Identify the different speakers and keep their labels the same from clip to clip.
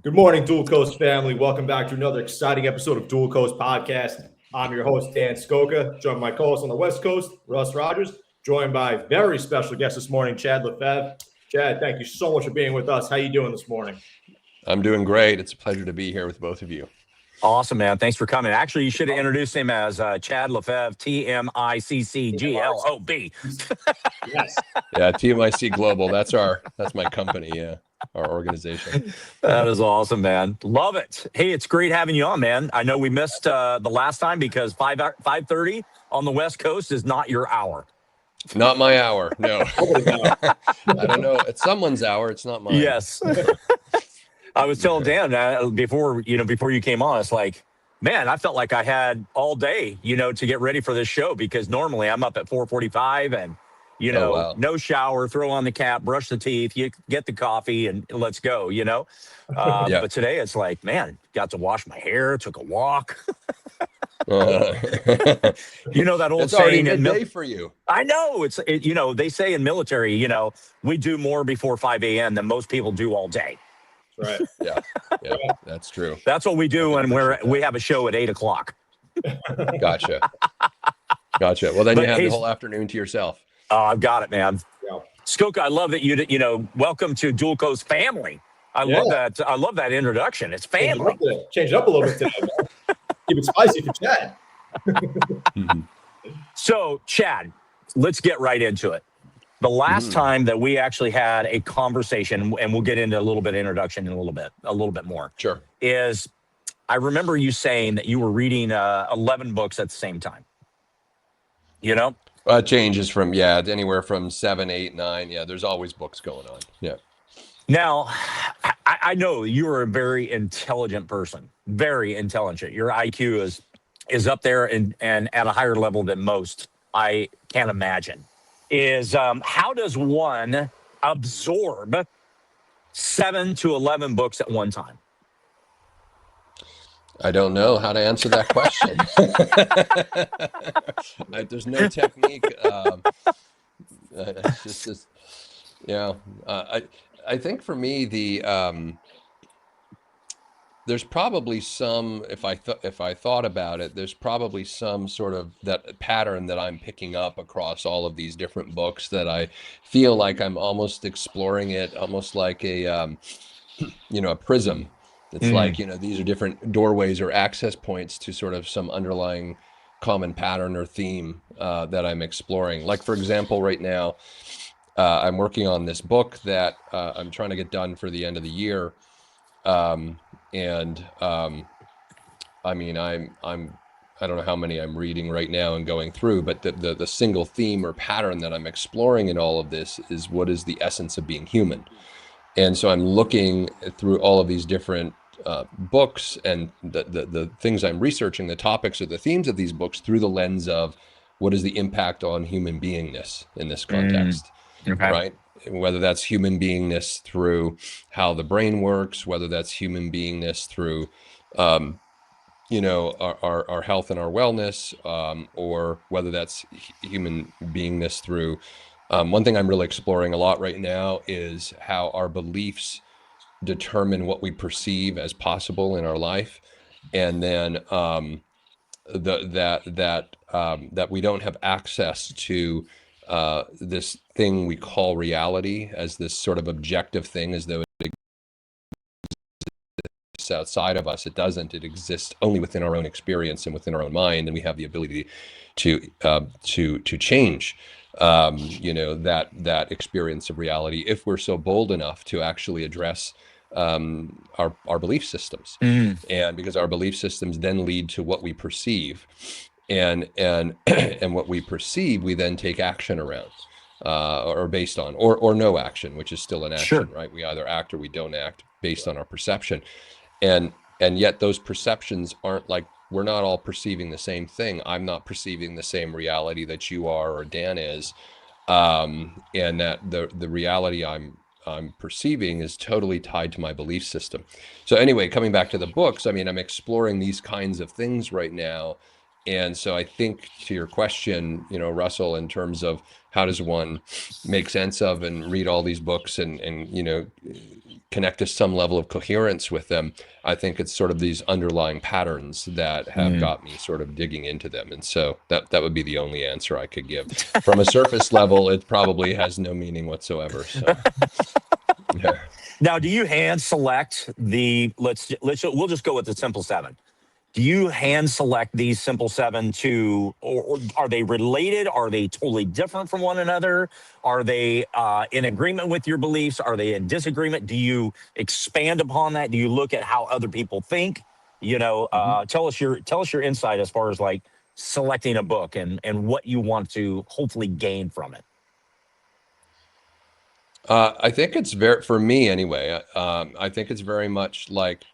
Speaker 1: Good morning, Dual Coast family. Welcome back to another exciting episode of Dual Coast Podcast. I'm your host, Dan Skoka, joined by my co-host on the West Coast, Russ Rogers, joined by a very special guest this morning, Chad Lefevre. Chad, thank you so much for being with us. How you doing this morning?
Speaker 2: I'm doing great. It's a pleasure to be here with both of you.
Speaker 3: Awesome, man. Thanks for coming. Actually, you should have introduced him as Chad Lefevre, TMICCGLOB.
Speaker 1: Yes.
Speaker 2: Yeah, TMIC Global. That's my company. Yeah, our organization.
Speaker 3: That is awesome, man. Love it. Hey, it's great having you on, man. I know we missed the last time because 5:30 on the West Coast is not your hour.
Speaker 2: Not my hour. No. I don't know. It's someone's hour. It's not mine.
Speaker 3: Yes. I was telling Dan before you came on, it's like, man, I felt like I had all day, to get ready for this show because normally I'm up at 4:45 and, no shower, throw on the cap, brush the teeth, you get the coffee and let's go,
Speaker 2: Yeah.
Speaker 3: But today it's like, man, got to wash my hair, took a walk. That old
Speaker 2: it's already
Speaker 3: saying
Speaker 2: midday for you.
Speaker 3: I know they say in military, we do more before 5 a.m. than most people do all day.
Speaker 1: Right.
Speaker 2: Yeah, that's true.
Speaker 3: That's what we do when we have a show at 8 o'clock.
Speaker 2: Gotcha. Well, then you have the whole afternoon to yourself.
Speaker 3: Oh, I've got it, man.
Speaker 1: Yeah.
Speaker 3: Skoka, I love that welcome to Dual Coast family. I love that. I love that introduction. It's family.
Speaker 1: Change it up a little bit today, man. Keep it spicy for Chad.
Speaker 3: So, Chad, let's get right into it. The last time that we actually had a conversation, and we'll get into a little bit of introduction in a little bit more.
Speaker 2: Sure.
Speaker 3: Is I remember you saying that you were reading 11 books at the same time.
Speaker 2: Changes from anywhere from 7, 8, 9. Yeah, there's always books going on. Yeah.
Speaker 3: Now, I know you are a very intelligent person, very intelligent. Your IQ is up there and at a higher level than most. I can't imagine. How does one absorb 7 to 11 books at one time?
Speaker 2: I don't know how to answer that question. There's no technique. I think for me there's probably some, if I thought about it, there's probably some sort of that pattern that I'm picking up across all of these different books that I feel like I'm almost exploring it, almost like a prism. It's like, these are different doorways or access points to sort of some underlying common pattern or theme that I'm exploring. Like, for example, right now, I'm working on this book that I'm trying to get done for the end of the year. I don't know how many I'm reading right now and going through, but the single theme or pattern that I'm exploring in all of this is what is the essence of being human. And so I'm looking through all of these different books and the things I'm researching, the topics or the themes of these books through the lens of what is the impact on human beingness in this context, right? Whether that's human beingness through how the brain works, whether that's human beingness through, our health and our wellness, or whether that's human beingness through, one thing I'm really exploring a lot right now is how our beliefs determine what we perceive as possible in our life, and then that we don't have access to this thing we call reality as this sort of objective thing, as though it exists outside of us. It doesn't. It exists only within our own experience and within our own mind, and we have the ability to change that experience of reality if we're so bold enough to actually address our belief systems. And because our belief systems then lead to what we perceive, and what we perceive we then take action around, or based on, or no action, which is still an action. Sure. Right? We either act or we don't act based on our perception, and yet those perceptions aren't like, we're not all perceiving the same thing. I'm not perceiving the same reality that you are or Dan is, and that the reality I'm perceiving is totally tied to my belief system. So anyway, coming back to the books, I'm exploring these kinds of things right now. And so I think to your question, Russell, in terms of how does one make sense of and read all these books and connect to some level of coherence with them. I think it's sort of these underlying patterns that have got me sort of digging into them. And so that would be the only answer I could give. From a surface level, it probably has no meaning whatsoever. So yeah.
Speaker 3: Now, do you hand select we'll just go with the simple seven. Do you hand select these simple seven or are they related? Are they totally different from one another? Are they in agreement with your beliefs? Are they in disagreement? Do you expand upon that? Do you look at how other people think? Tell us your insight as far as like selecting a book and what you want to hopefully gain from it.
Speaker 2: I think it's for me anyway, I think it's very much like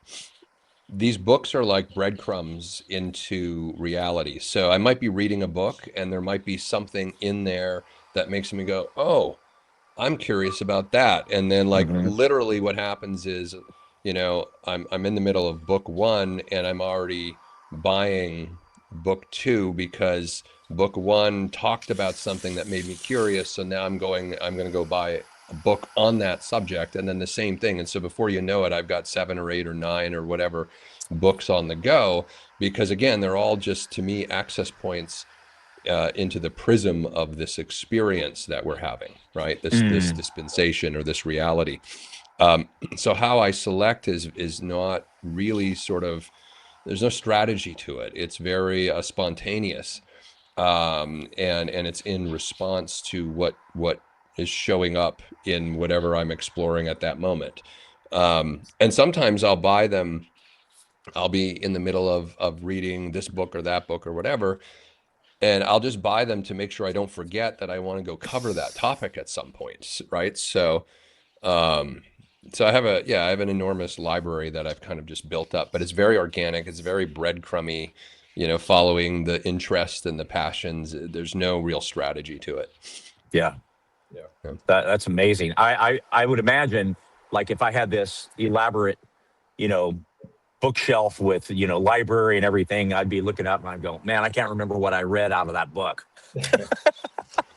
Speaker 2: these books are like breadcrumbs into reality. So I might be reading a book and there might be something in there that makes me go, oh, I'm curious about that. And then like literally what happens is, I'm in the middle of book one and I'm already buying book two because book one talked about something that made me curious. So now I'm going to go buy a book on that subject, and then the same thing. And so before you know it, I've got 7 or 8 or 9 or whatever books on the go, because again, they're all just, to me, access points into the prism of this experience that we're having, right? This dispensation or this reality. So how I select is not really sort of, there's no strategy to it. It's very spontaneous, and it's in response to what is showing up in whatever I'm exploring at that moment. And sometimes I'll buy them. I'll be in the middle of reading this book or that book or whatever, and I'll just buy them to make sure I don't forget that I want to go cover that topic at some point, right? So, so I have an enormous library that I've kind of just built up, but it's very organic. It's very breadcrumby, following the interest and the passions. There's no real strategy to it.
Speaker 3: Yeah. That's amazing. I would imagine, like, if I had this elaborate, bookshelf with, library and everything, I'd be looking up and I'd go, man, I can't remember what I read out of that book.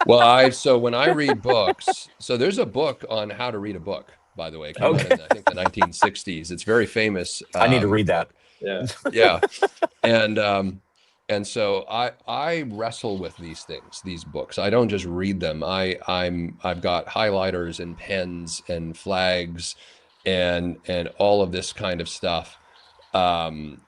Speaker 2: Well, so when I read books, so there's a book on how to read a book, by the way. It came out in, I think, the 1960s. It's very famous.
Speaker 3: I need to read that.
Speaker 1: Yeah.
Speaker 2: And so I wrestle with these books. I don't just read them. I've got highlighters and pens and flags and all of this kind of stuff, going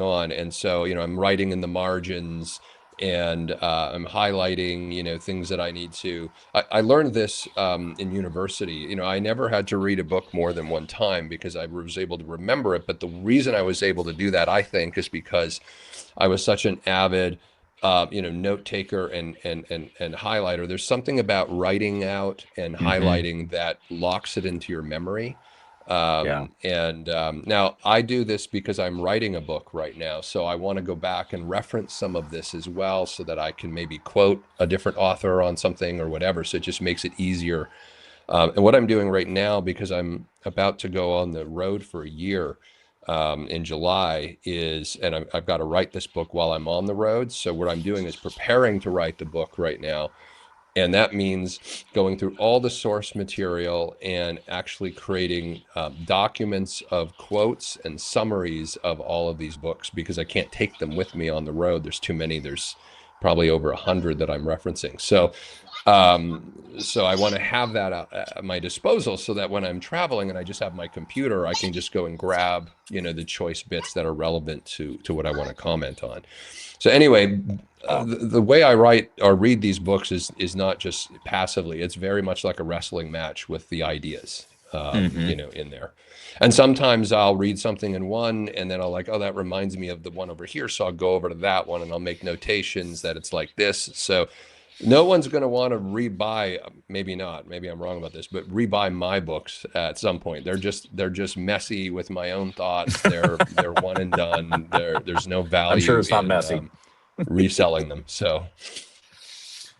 Speaker 2: on. And so, I'm writing in the margins, and I'm highlighting, things that I need to. I learned this in university. I never had to read a book more than one time because I was able to remember it. But the reason I was able to do that, I think, is because I was such an avid, note taker and highlighter. There's something about writing out and highlighting that locks it into your memory. Now I do this because I'm writing a book right now. So I want to go back and reference some of this as well so that I can maybe quote a different author on something or whatever. So it just makes it easier. And what I'm doing right now, because I'm about to go on the road for a year in July, and I've got to write this book while I'm on the road. So what I'm doing is preparing to write the book right now. And that means going through all the source material and actually creating documents of quotes and summaries of all of these books, because I can't take them with me on the road. There's too many. There's probably over 100 that I'm referencing. So I want to have that at my disposal so that when I'm traveling and I just have my computer, I can just go and grab, the choice bits that are relevant to what I want to comment on. So anyway, the way I write or read these books is not just passively. It's very much like a wrestling match with the ideas, in there. And sometimes I'll read something in one and then I'll like, oh, that reminds me of the one over here. So I'll go over to that one and I'll make notations that it's like this. So no one's going to want to rebuy, maybe not, maybe I'm wrong about this, but rebuy my books at some point. They're just messy with my own thoughts. They're one and done. There's no value.
Speaker 3: I'm sure it's not
Speaker 2: in,
Speaker 3: messy.
Speaker 2: Reselling them. So,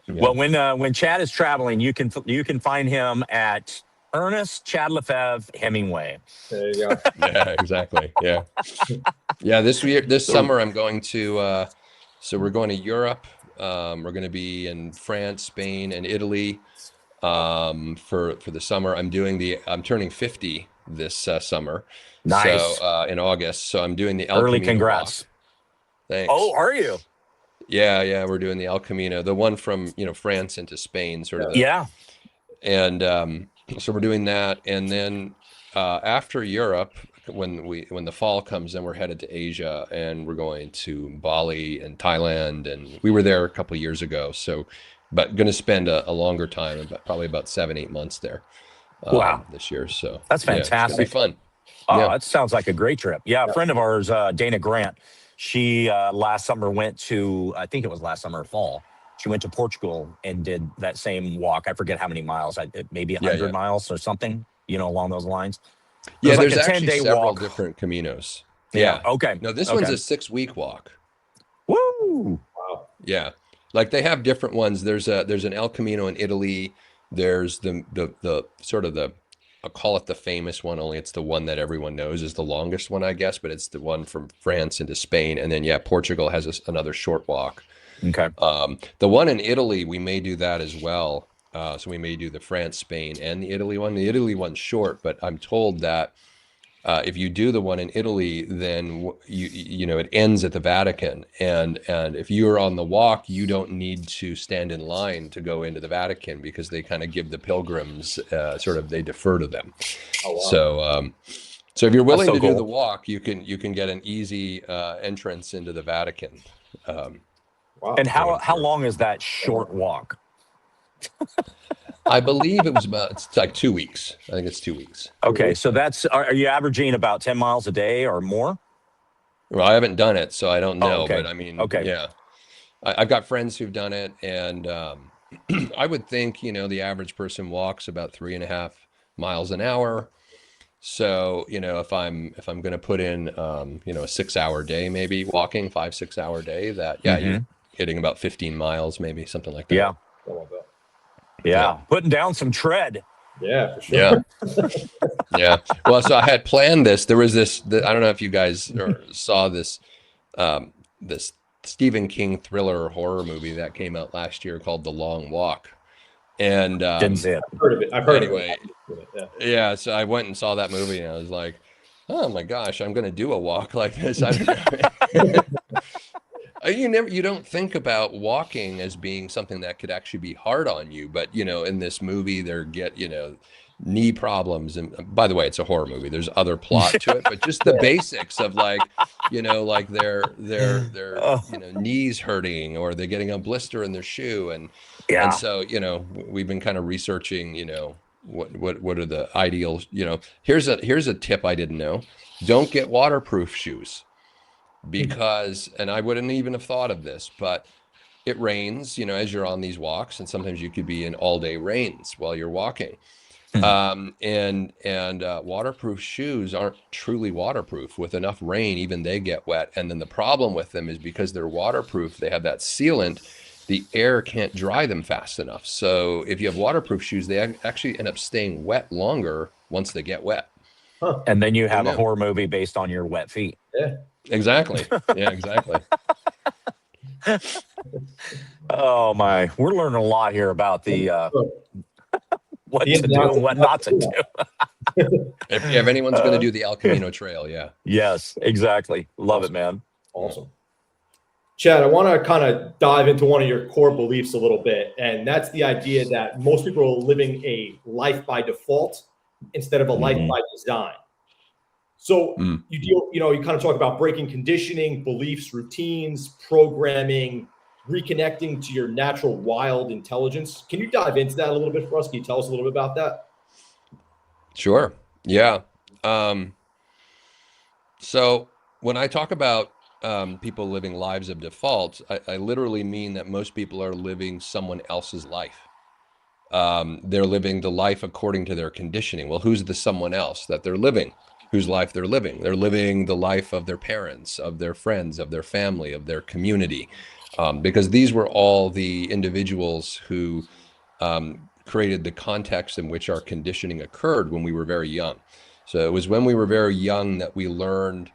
Speaker 2: yeah.
Speaker 3: Well, when Chad is traveling, you can find him at Ernest Chad Lefevre Hemingway.
Speaker 1: There you go.
Speaker 2: Yeah, exactly. Yeah. Yeah. This summer, I'm going to, so we're going to Europe. We're going to be in France, Spain, and Italy. for the summer. I'm turning 50 this summer, so
Speaker 3: Nice.
Speaker 2: in August. So I'm doing the El
Speaker 3: Early
Speaker 2: Camino walk.
Speaker 3: congrats. Oh,
Speaker 2: Thanks.
Speaker 3: are you?
Speaker 2: Yeah, we're doing the El Camino, the one from France into Spain, sort of
Speaker 3: Yeah.
Speaker 2: and so we're doing that, and then after Europe, when the fall comes, then we're headed to Asia, and we're going to Bali and Thailand, and we were there a couple of years ago. So, but going to spend a longer time, probably about 7-8 months there
Speaker 3: Wow.
Speaker 2: this year. So
Speaker 3: That's
Speaker 2: yeah, it's gonna be
Speaker 3: fantastic.
Speaker 2: fun.
Speaker 3: Oh,
Speaker 2: Yeah,
Speaker 3: that sounds like a great trip. Yeah, a friend of ours, Dana Grant, she last summer went to, I think it was last summer or fall. She went to Portugal and did that same walk. I forget how many miles, maybe
Speaker 2: yeah,
Speaker 3: 100
Speaker 2: yeah,
Speaker 3: miles or something, along those lines. It
Speaker 2: yeah.
Speaker 3: was like
Speaker 2: There's
Speaker 3: a
Speaker 2: actually
Speaker 3: 10-day
Speaker 2: several
Speaker 3: walk.
Speaker 2: different Caminos.
Speaker 3: Yeah.
Speaker 2: Yeah,
Speaker 3: Okay.
Speaker 2: no, this one's
Speaker 3: Okay.
Speaker 2: a 6-week walk.
Speaker 3: Woo.
Speaker 1: Wow.
Speaker 2: Yeah. Like they have different ones. There's an El Camino in Italy. There's the sort of the, I'll call it the famous one, only it's the one that everyone knows is the longest one, I guess, but it's the one from France into Spain. And then yeah, Portugal has another short walk.
Speaker 3: Okay.
Speaker 2: The one in Italy, we may do that as well. So we may do the France, Spain, and the Italy one. The Italy one's short, but I'm told that if you do the one in Italy, then it ends at the Vatican, and if you're on the walk, you don't need to stand in line to go into the Vatican because they kind of give the pilgrims they defer to them.
Speaker 1: Oh, wow.
Speaker 2: So if you're
Speaker 3: That's
Speaker 2: willing
Speaker 3: so
Speaker 2: to do the
Speaker 3: cool.
Speaker 2: walk, you can get an easy entrance into the Vatican.
Speaker 1: Wow.
Speaker 3: And
Speaker 2: So
Speaker 3: how long is that short walk?
Speaker 2: I believe it's like 2 weeks. I think it's 2 weeks.
Speaker 3: Okay, so are you averaging about 10 miles a day or more?
Speaker 2: Well, I haven't done it, so I don't
Speaker 3: Oh,
Speaker 2: know,
Speaker 3: okay.
Speaker 2: but I mean,
Speaker 3: Okay.
Speaker 2: yeah. I've got friends who've done it, and I would think, the average person walks about 3.5 miles an hour. So, if I'm going to put in, a 6-hour day, maybe walking 5-6 hour day, that yeah, you're
Speaker 3: Hmm.
Speaker 2: hitting about 15 miles, maybe something like that.
Speaker 3: Yeah.
Speaker 1: I love that.
Speaker 2: Yeah,
Speaker 3: Yeah. Putting down some tread.
Speaker 1: Yeah, for
Speaker 2: yeah,
Speaker 1: sure.
Speaker 2: yeah. Well, so I had planned this. There was I don't know if you guys saw this Stephen King thriller horror movie that came out last year called The Long Walk. And
Speaker 3: Didn't see it.
Speaker 1: I've heard of it. I've heard
Speaker 2: anyway,
Speaker 1: of it. Yeah.
Speaker 2: yeah, so I went and saw that movie, and I was like, oh my gosh, I'm going to do a walk like this. I don't know. You don't think about walking as being something that could actually be hard on you, but in this movie they get knee problems, and by the way, it's a horror movie. There's other plot to it, but just the basics of like their
Speaker 3: Oh,
Speaker 2: knees hurting, or they're getting a blister in their shoe, and
Speaker 3: yeah.
Speaker 2: so we've been kind of researching what are the ideal. Here's a tip I didn't know: don't get waterproof shoes, because, and I wouldn't even have thought of this, but it rains, as you're on these walks, and sometimes you could be in all day rains while you're walking. And waterproof shoes aren't truly waterproof. With enough rain, even they get wet. And then the problem with them is because they're waterproof, they have that sealant, the air can't dry them fast enough. So if you have waterproof shoes, they actually end up staying wet longer once they get wet.
Speaker 1: Huh.
Speaker 3: And then you
Speaker 2: Who
Speaker 3: have a
Speaker 2: knew?
Speaker 3: horror movie based on your wet feet.
Speaker 1: Yeah.
Speaker 2: Exactly. Yeah, exactly.
Speaker 3: Oh my, we're learning a lot here about the what
Speaker 1: The
Speaker 3: to
Speaker 1: ins and
Speaker 3: do
Speaker 1: outs
Speaker 3: and what
Speaker 1: of
Speaker 3: not to
Speaker 1: that.
Speaker 3: do.
Speaker 2: If anyone's going to do the El Camino Trail, yeah.
Speaker 3: Yes, exactly. Love it, man.
Speaker 1: Awesome. Chad, I want to kind of dive into one of your core beliefs a little bit, and that's the idea that most people are living a life by default instead of a life
Speaker 3: Mhm.
Speaker 1: by design. So
Speaker 2: Mm.
Speaker 1: you kind of talk about breaking conditioning, beliefs, routines, programming, reconnecting to your natural wild intelligence. Can you dive into that a little bit for us? Can you tell us a little bit about that?
Speaker 2: Sure. Yeah. So when I talk about people living lives of default, I literally mean that most people are living someone else's life. They're living the life according to their conditioning. Well, who's the someone else that they're living? Whose life they're living? They're living the life of their parents, of their friends, of their family, of their community, because these were all the individuals who created the context in which our conditioning occurred when we were very young. So it was when we were very young that we learned,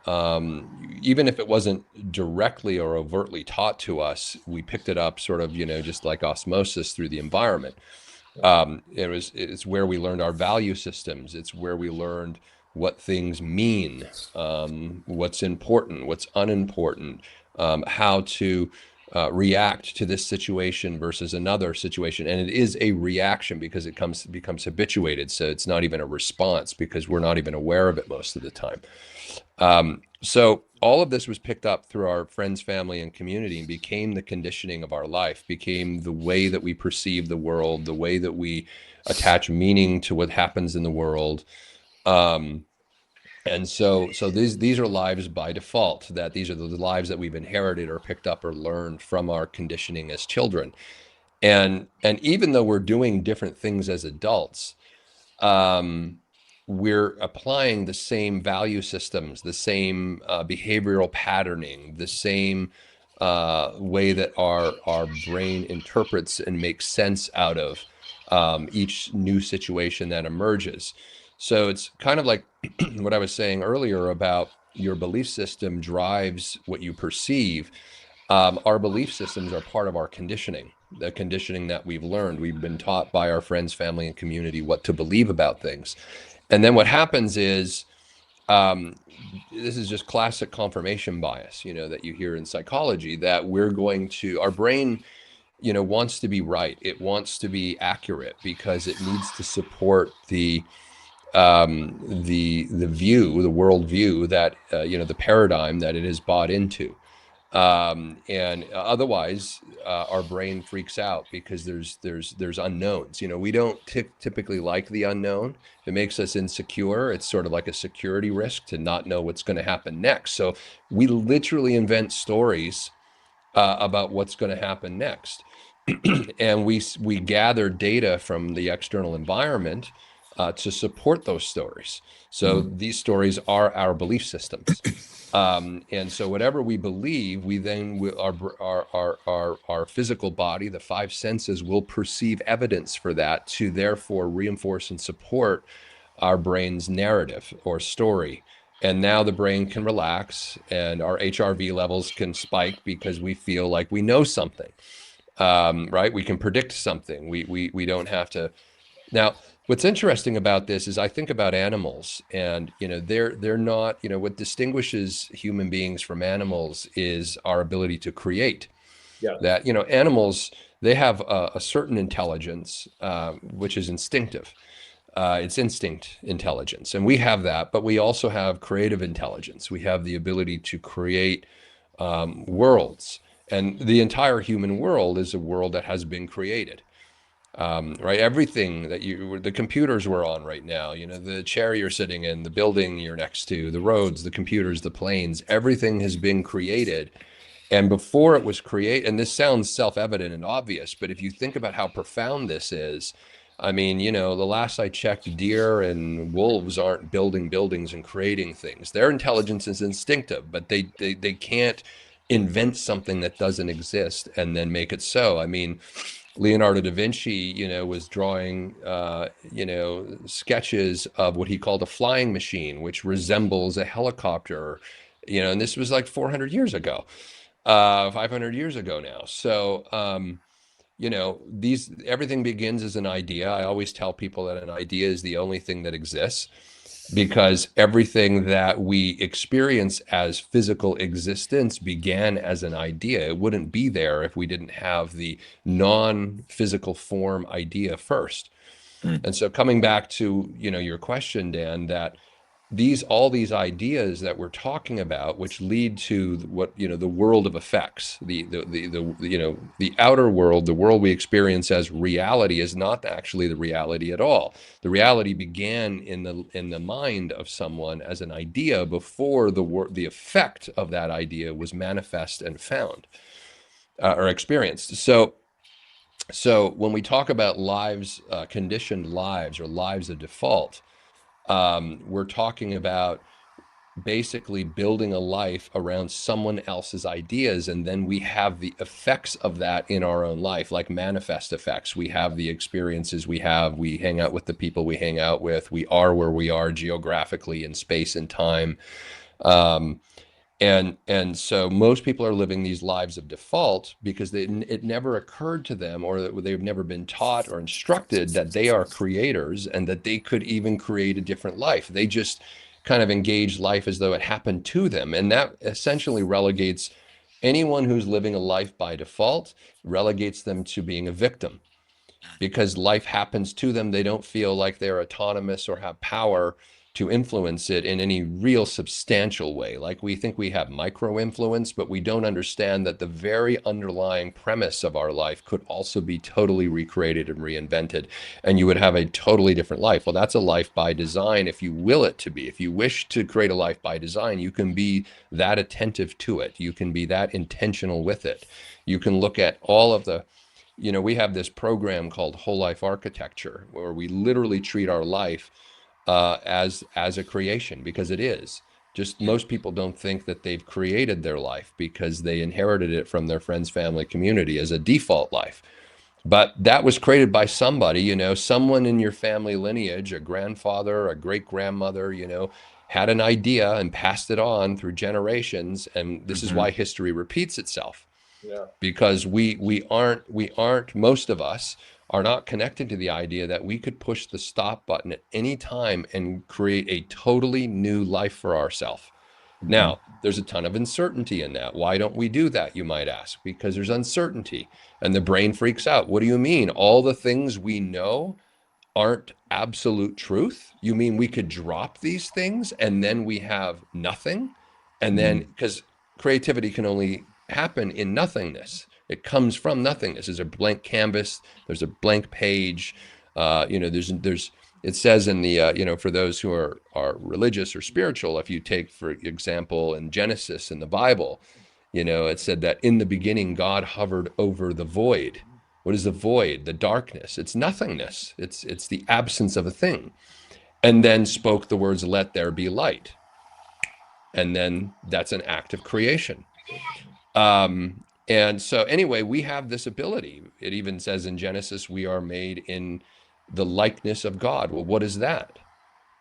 Speaker 2: even if it wasn't directly or overtly taught to us, we picked it up sort of, just like osmosis through the environment. It's where we learned our value systems. It's where we learned what things mean, what's important, what's unimportant, how to react to this situation versus another situation. And it is a reaction because it becomes habituated. So it's not even a response because we're not even aware of it most of the time. So all of this was picked up through our friends, family, and community and became the conditioning of our life, became the way that we perceive the world, the way that we attach meaning to what happens in the world. And so these are lives by default, that these are the lives that we've inherited or picked up or learned from our conditioning as children. And even though we're doing different things as adults, we're applying the same value systems, the same behavioral patterning, the same way that our brain interprets and makes sense out of each new situation that emerges. So it's kind of like what I was saying earlier about your belief system drives what you perceive. Our belief systems are part of our conditioning, the conditioning that we've learned. We've been taught by our friends, family, and community what to believe about things. And then what happens is, this is just classic confirmation bias, that you hear in psychology, that our brain, wants to be right. It wants to be accurate because it needs to support the view, the worldview that, the paradigm that it is bought into. And otherwise, our brain freaks out because there's unknowns. We don't typically like the unknown. It makes us insecure. It's sort of like a security risk to not know what's going to happen next. So we literally invent stories about what's going to happen next, and we gather data from the external environment to support those stories. So these stories are our belief systems. And so whatever we believe, we then our physical body, the five senses, will perceive evidence for that to therefore reinforce and support our brain's narrative or story. And now the brain can relax and our HRV levels can spike because we feel like we know something, right? We can predict something. We don't have to. Now, what's interesting about this is I think about animals, and they're not, what distinguishes human beings from animals is our ability to create.
Speaker 1: Yeah.
Speaker 2: That animals, they have a certain intelligence, which is instinctive. It's instinct intelligence, and we have that, but we also have creative intelligence. We have the ability to create worlds, and the entire human world is a world that has been created. Right, everything that the computers we're on right now, the chair you're sitting in, the building you're next to, the roads, the computers, the planes, everything has been created. And before it was created, and this sounds self-evident and obvious, but if you think about how profound this is, I mean, the last I checked, deer and wolves aren't building buildings and creating things. Their intelligence is instinctive, but they can't invent something that doesn't exist and then make it so. I mean, Leonardo da Vinci, was drawing, sketches of what he called a flying machine, which resembles a helicopter, and this was like 400 years ago, 500 years ago now. So, everything begins as an idea. I always tell people that an idea is the only thing that exists, because everything that we experience as physical existence began as an idea. It wouldn't be there if we didn't have the non-physical form idea first. And so coming back to, your question, Dan, that all these ideas that we're talking about, which lead to what, the world of effects, the outer world, the world we experience as reality, is not actually the reality at all. The reality began in the mind of someone as an idea before the effect of that idea was manifest and found or experienced. So when we talk about lives, conditioned lives, or lives of default, we're talking about basically building a life around someone else's ideas, and then we have the effects of that in our own life, like manifest effects. We have the experiences we hang out with the people we hang out with, we are where we are geographically in space and time. And so most people are living these lives of default because it never occurred to them, or that they've never been taught or instructed that they are creators and that they could even create a different life. They just kind of engage life as though it happened to them. And that essentially relegates anyone who's living a life by default, relegates them to being a victim because life happens to them. They don't feel like they're autonomous or have power to influence it in any real substantial way. Like we think we have micro influence, but we don't understand that the very underlying premise of our life could also be totally recreated and reinvented, and you would have a totally different life. Well, that's a life by design if you will it to be. If you wish to create a life by design, you can be that attentive to it. You can be that intentional with it. You can look at all of the, we have this program called Whole Life Architecture, where we literally treat our life as a creation, because it is. Just most people don't think that they've created their life because they inherited it from their friends, family, community as a default life. But that was created by somebody, someone in your family lineage, a grandfather, a great grandmother, had an idea and passed it on through generations. And this is why history repeats itself.
Speaker 1: Yeah.
Speaker 2: Because we aren't, most of us are not connected to the idea that we could push the stop button at any time and create a totally new life for ourselves. Now, there's a ton of uncertainty in that. Why don't we do that, you might ask? Because there's uncertainty and the brain freaks out. What do you mean? All the things we know aren't absolute truth? You mean we could drop these things and then we have nothing? And then, because creativity can only happen in nothingness. It comes from nothingness. There's a blank canvas. There's a blank page. It says in the, for those who are religious or spiritual, if you take, for example, in Genesis in the Bible, it said that in the beginning, God hovered over the void. What is the void? The darkness. It's nothingness. It's the absence of a thing. And then spoke the words, "Let there be light." And then that's an act of creation. And so anyway, we have this ability. It even says in Genesis, we are made in the likeness of God. Well, what is that?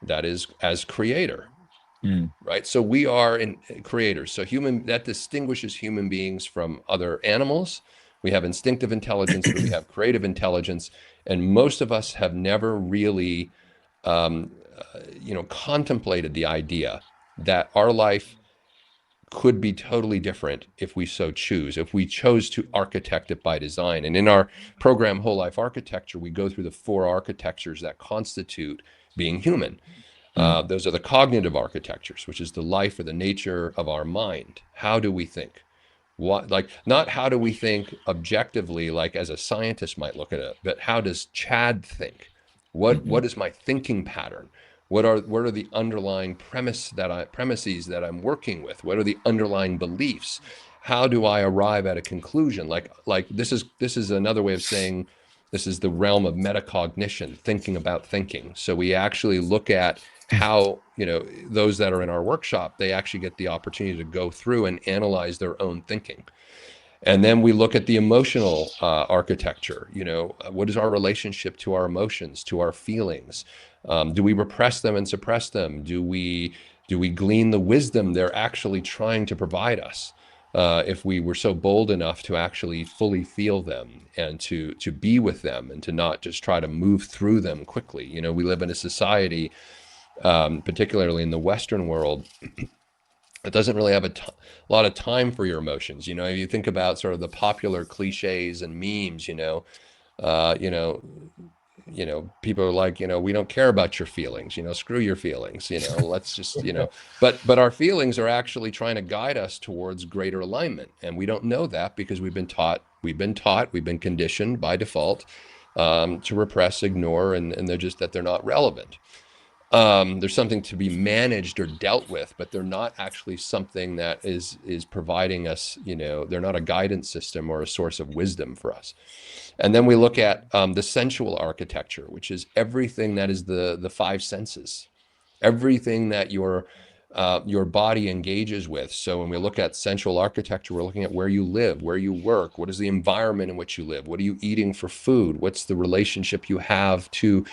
Speaker 2: That is as creator, right? So we are in creators. So that distinguishes human beings from other animals. We have instinctive intelligence, but we have creative intelligence. And most of us have never really, contemplated the idea that our life could be totally different if we so choose, if we chose to architect it by design. And in our program, Whole Life Architecture, we go through the 4 architectures that constitute being human. Those are the cognitive architectures, which is the life or the nature of our mind. How do we think? Not how do we think objectively, like as a scientist might look at it, but how does Chad think? What is my thinking pattern? What are the underlying premises that I'm working with? What are the underlying beliefs? How do I arrive at a conclusion? Like this is another way of saying this is the realm of metacognition, thinking about thinking. So we actually look at how, those that are in our workshop, they actually get the opportunity to go through and analyze their own thinking. And then we look at the emotional architecture. What is our relationship to our emotions, to our feelings? Do we repress them and suppress them? Do we glean the wisdom they're actually trying to provide us? If we were so bold enough to actually fully feel them and to be with them and to not just try to move through them quickly. We live in a society, particularly in the Western world, that doesn't really have a lot of time for your emotions. If you think about sort of the popular cliches and memes, people are like, we don't care about your feelings, screw your feelings, let's just, but our feelings are actually trying to guide us towards greater alignment. And we don't know that because we've been conditioned by default to repress, ignore, and they're not relevant. There's something to be managed or dealt with, but they're not actually something that is providing us, they're not a guidance system or a source of wisdom for us. And then we look at the sensual architecture, which is everything that is the 5 senses, everything that your body engages with. So when we look at sensual architecture, we're looking at where you live, where you work, what is the environment in which you live, what are you eating for food, what's the relationship you have to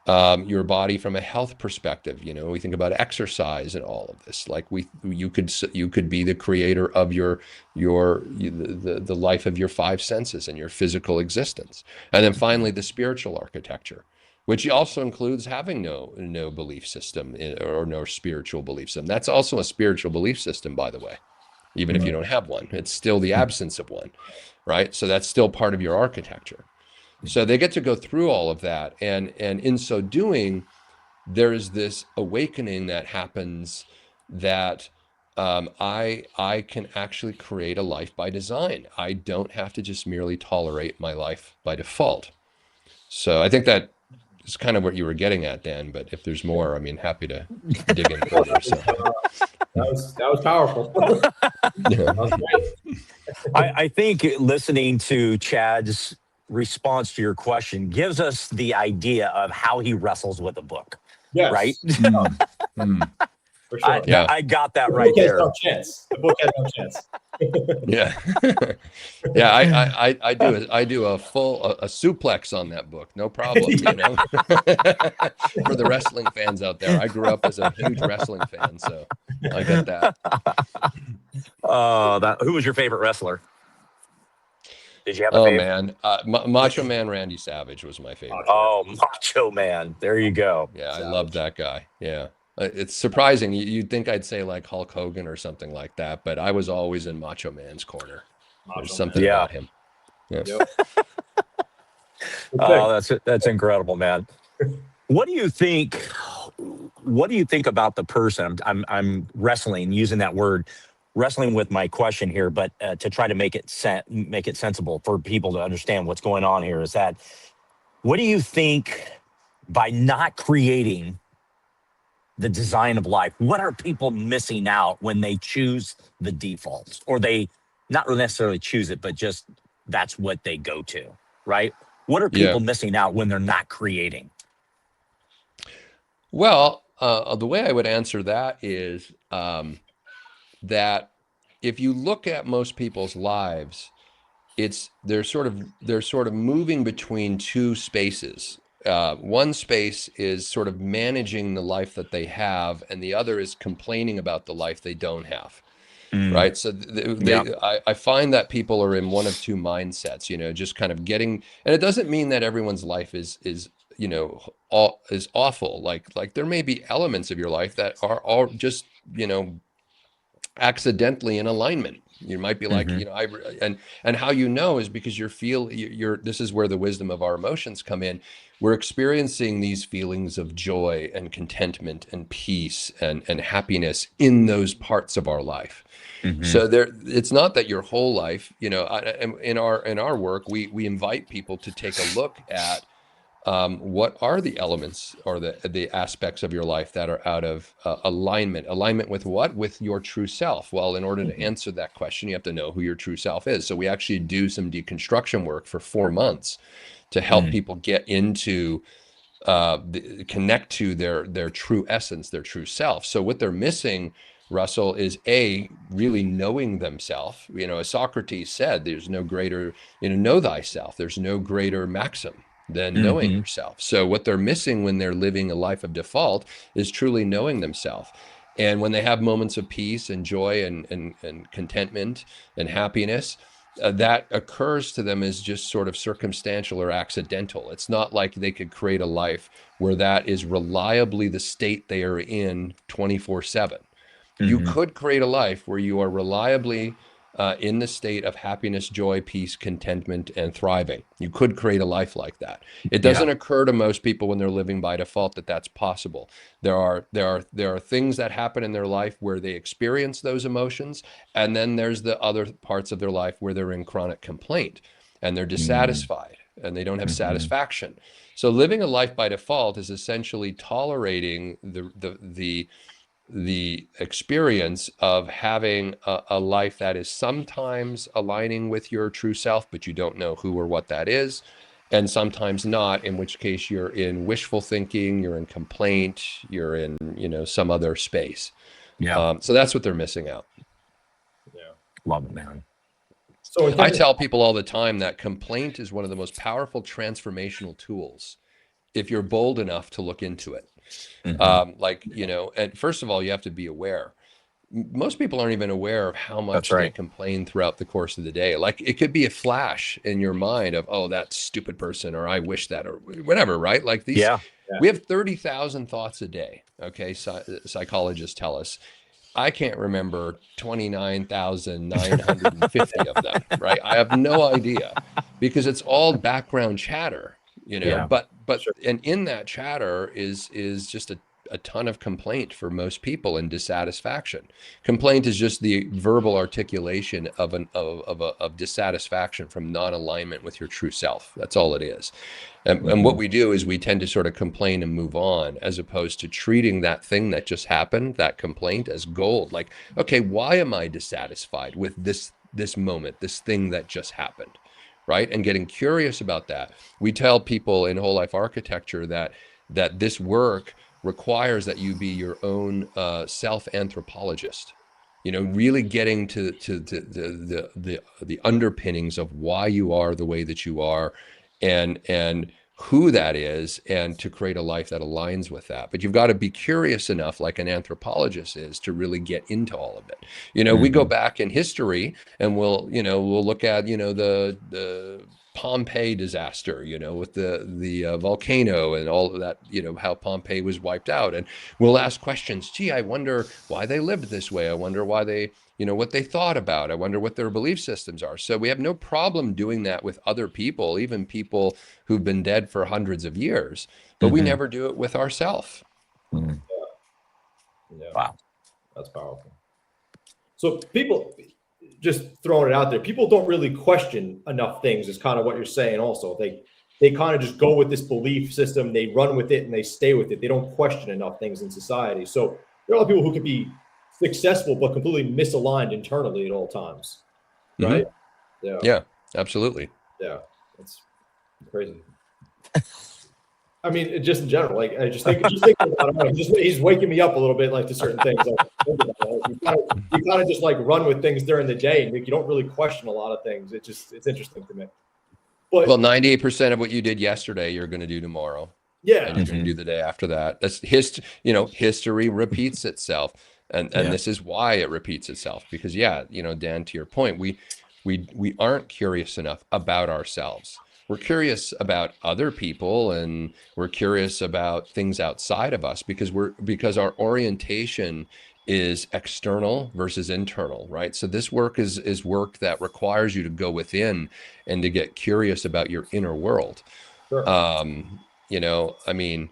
Speaker 2: your body from a health perspective. You know, we think about exercise and all of this. Like you could be the creator of the life of your five senses and your physical existence. And then finally, the spiritual architecture, which also includes having no belief system or no spiritual belief system. That's also a spiritual belief system, by the way. Even if you don't have one, it's still the absence of one, right? So that's still part of your architecture. So they get to go through all of that, and in so doing, there's this awakening that happens that I can actually create a life by design. I don't have to just merely tolerate my life by default. So I think that is kind of what you were getting at, Dan. But if there's more, I mean, happy to dig in further. So
Speaker 1: That was powerful.
Speaker 2: yeah.
Speaker 1: That was great.
Speaker 3: I think listening to Chad's response to your question gives us the idea of how he wrestles with a book,
Speaker 1: Yes.
Speaker 3: right?
Speaker 1: For sure.
Speaker 2: Yeah.
Speaker 3: I got that
Speaker 1: The
Speaker 3: right
Speaker 1: book has
Speaker 3: there.
Speaker 1: no chance. The book has no chance.
Speaker 2: Yeah. Yeah, I do a full a suplex on that book, no problem, you know. For the wrestling fans out there, I grew up as a huge wrestling fan, so I get that.
Speaker 3: Who was your favorite wrestler? Did you have a
Speaker 2: Oh
Speaker 3: favorite?
Speaker 2: man, Macho Man Randy Savage was my favorite.
Speaker 3: Oh, Macho Man. There you go.
Speaker 2: Yeah, I
Speaker 1: Savage.
Speaker 2: love that guy. Yeah. It's surprising. You'd think I'd say like Hulk Hogan or something like that, but I was always in Macho Man's corner. There's
Speaker 1: Macho
Speaker 2: something
Speaker 1: Man.
Speaker 3: Yeah.
Speaker 2: about him. Yeah.
Speaker 1: Yep.
Speaker 3: Oh, that's incredible, man. What do you think? What do you think about the person? I'm wrestling, using that word, wrestling with my question here, but to try to make it sensible for people to understand what's going on here is that, what do you think, by not creating the design of life, what are people missing out when they choose the defaults, or they not necessarily choose it, but just that's what they go to, right? What are people missing out when they're not creating?
Speaker 2: Well, the way I would answer that is that if you look at most people's lives, they're sort of moving between two spaces. One space is sort of managing the life that they have, and the other is complaining about the life they don't have. Right. So I find that people are in one of two mindsets, you know, just kind of getting, and it doesn't mean that everyone's life is, you know, is awful. Like there may be elements of your life that are all just, you know, accidentally in alignment. You might be like, you know, and how you know is because this is where the wisdom of our emotions come in. We're experiencing these feelings of joy and contentment and peace and happiness in those parts of our life. So it's not that your whole life, you know, in our work, we invite people to take a look at what are the elements or the aspects of your life that are out of alignment. Alignment with what? With your true self. Well, in order to answer that question, you have to know who your true self is. So we actually do some deconstruction work for 4 months to help people get into connect to their true essence, their true self. So what they're missing, Russell, is really knowing themselves. You know, as Socrates said, there's no greater, you know thyself. There's no greater maxim than knowing yourself. So what they're missing when they're living a life of default is truly knowing themselves. And when they have moments of peace and joy and contentment and happiness, that occurs to them as just sort of circumstantial or accidental. It's not like they could create a life where that is reliably the state they are in 24/7. You could create a life where you are reliably in the state of happiness, joy, peace, contentment, and thriving. You could create a life like that. It doesn't occur to most people when they're living by default that that's possible. There are things that happen in their life where they experience those emotions, and then there's the other parts of their life where they're in chronic complaint and they're dissatisfied and they don't have satisfaction. So living a life by default is essentially tolerating the experience of having a life that is sometimes aligning with your true self, but you don't know who or what that is, and sometimes not, in which case you're in wishful thinking, you're in complaint, you're in, you know, some other space. So that's what they're missing out.
Speaker 1: Yeah.
Speaker 3: Love it, man.
Speaker 1: So
Speaker 2: I tell people all the time that complaint is one of the most powerful transformational tools if you're bold enough to look into it. Like, you know, and first of all, you have to be aware. Most people aren't even aware of how much
Speaker 3: That's right.
Speaker 2: they complain throughout the course of the day. Like it could be a flash in your mind of, oh, that stupid person, or I wish that, or whatever, right? Like these,
Speaker 3: Yeah.
Speaker 2: we have 30,000 thoughts a day. Okay. Psychologists tell us. I can't remember 29,950 of them, right? I have no idea because it's all background chatter, you know,
Speaker 3: Yeah.
Speaker 2: but
Speaker 1: Sure.
Speaker 2: and in that chatter is just a ton of complaint for most people and dissatisfaction. Complaint is just the verbal articulation of of dissatisfaction from non-alignment with your true self. That's all it is. And what we do is we tend to sort of complain and move on, as opposed to treating that thing that just happened, that complaint, as gold. Like, okay, why am I dissatisfied with this moment, this thing that just happened, right? And getting curious about that. We tell people in whole life architecture that this work requires that you be your own self anthropologist. You know, really getting to the underpinnings of why you are the way that you are, and who that is, and to create a life that aligns with that. But you've got to be curious enough, like an anthropologist is, to really get into all of it. You know, we go back in history and we'll look at, you know, the Pompeii disaster, you know, with the volcano and all of that, you know, how Pompeii was wiped out. And we'll ask questions. Gee, I wonder why they lived this way. I wonder why they, you know, what they thought about. I wonder what their belief systems are. So we have no problem doing that with other people, even people who've been dead for hundreds of years, but we never do it with ourselves.
Speaker 1: Yeah.
Speaker 3: Wow.
Speaker 1: That's powerful. So people, just throwing it out there, people don't really question enough things, is kind of what you're saying also. They kind of just go with this belief system, they run with it, and they stay with it. They don't question enough things in society. So there are a lot of people who could be successful but completely misaligned internally at all times, right?
Speaker 2: Yeah, absolutely.
Speaker 1: Yeah, that's crazy. I mean, just in general, like I just think about it, he's waking me up a little bit, like, to certain things. Like, you kind of just like run with things during the day, and you don't really question a lot of things. It's interesting to me. But
Speaker 2: well, 98% of what you did yesterday, you're going to do tomorrow.
Speaker 1: Yeah,
Speaker 2: and you're going to do the day after that. That's history repeats itself, and this is why it repeats itself, because Dan, to your point, we aren't curious enough about ourselves. We're curious about other people, and we're curious about things outside of us because our orientation is external versus internal, right? So this work is work that requires you to go within and to get curious about your inner world.
Speaker 1: sure.
Speaker 2: You know, I mean,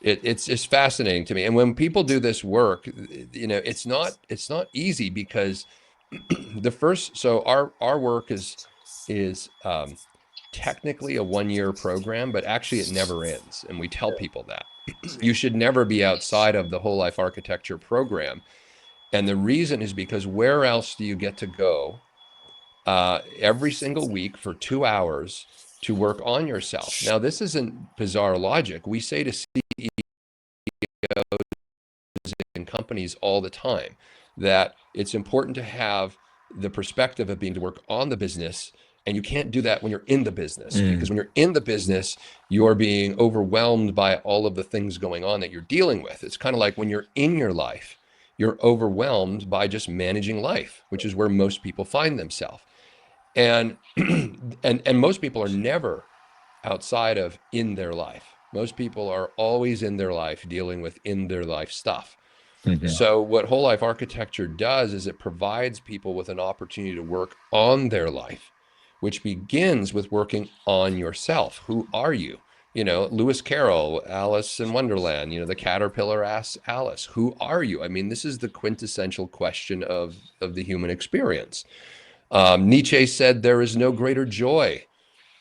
Speaker 2: it's fascinating to me. And when people do this work, you know, it's not easy, because our work is technically a 1-year program, but actually it never ends. And we tell people that you should never be outside of the whole life architecture program. And the reason is because where else do you get to go every single week for 2 hours to work on yourself? Now, this isn't bizarre logic. We say to CEOs in companies all the time that it's important to have the perspective of being to work on the business, and you can't do that when you're in the business, because when you're in the business, you're being overwhelmed by all of the things going on that you're dealing with. It's kind of like when you're in your life, you're overwhelmed by just managing life, which is where most people find themselves. And and most people are never outside of in their life. Most people are always in their life dealing with in their life stuff. So what whole life architecture does is it provides people with an opportunity to work on their life, which begins with working on yourself. Who are you? You know, Lewis Carroll, Alice in Wonderland, you know, the caterpillar asks Alice, who are you? I mean, this is the quintessential question of the human experience. Nietzsche said there is no greater joy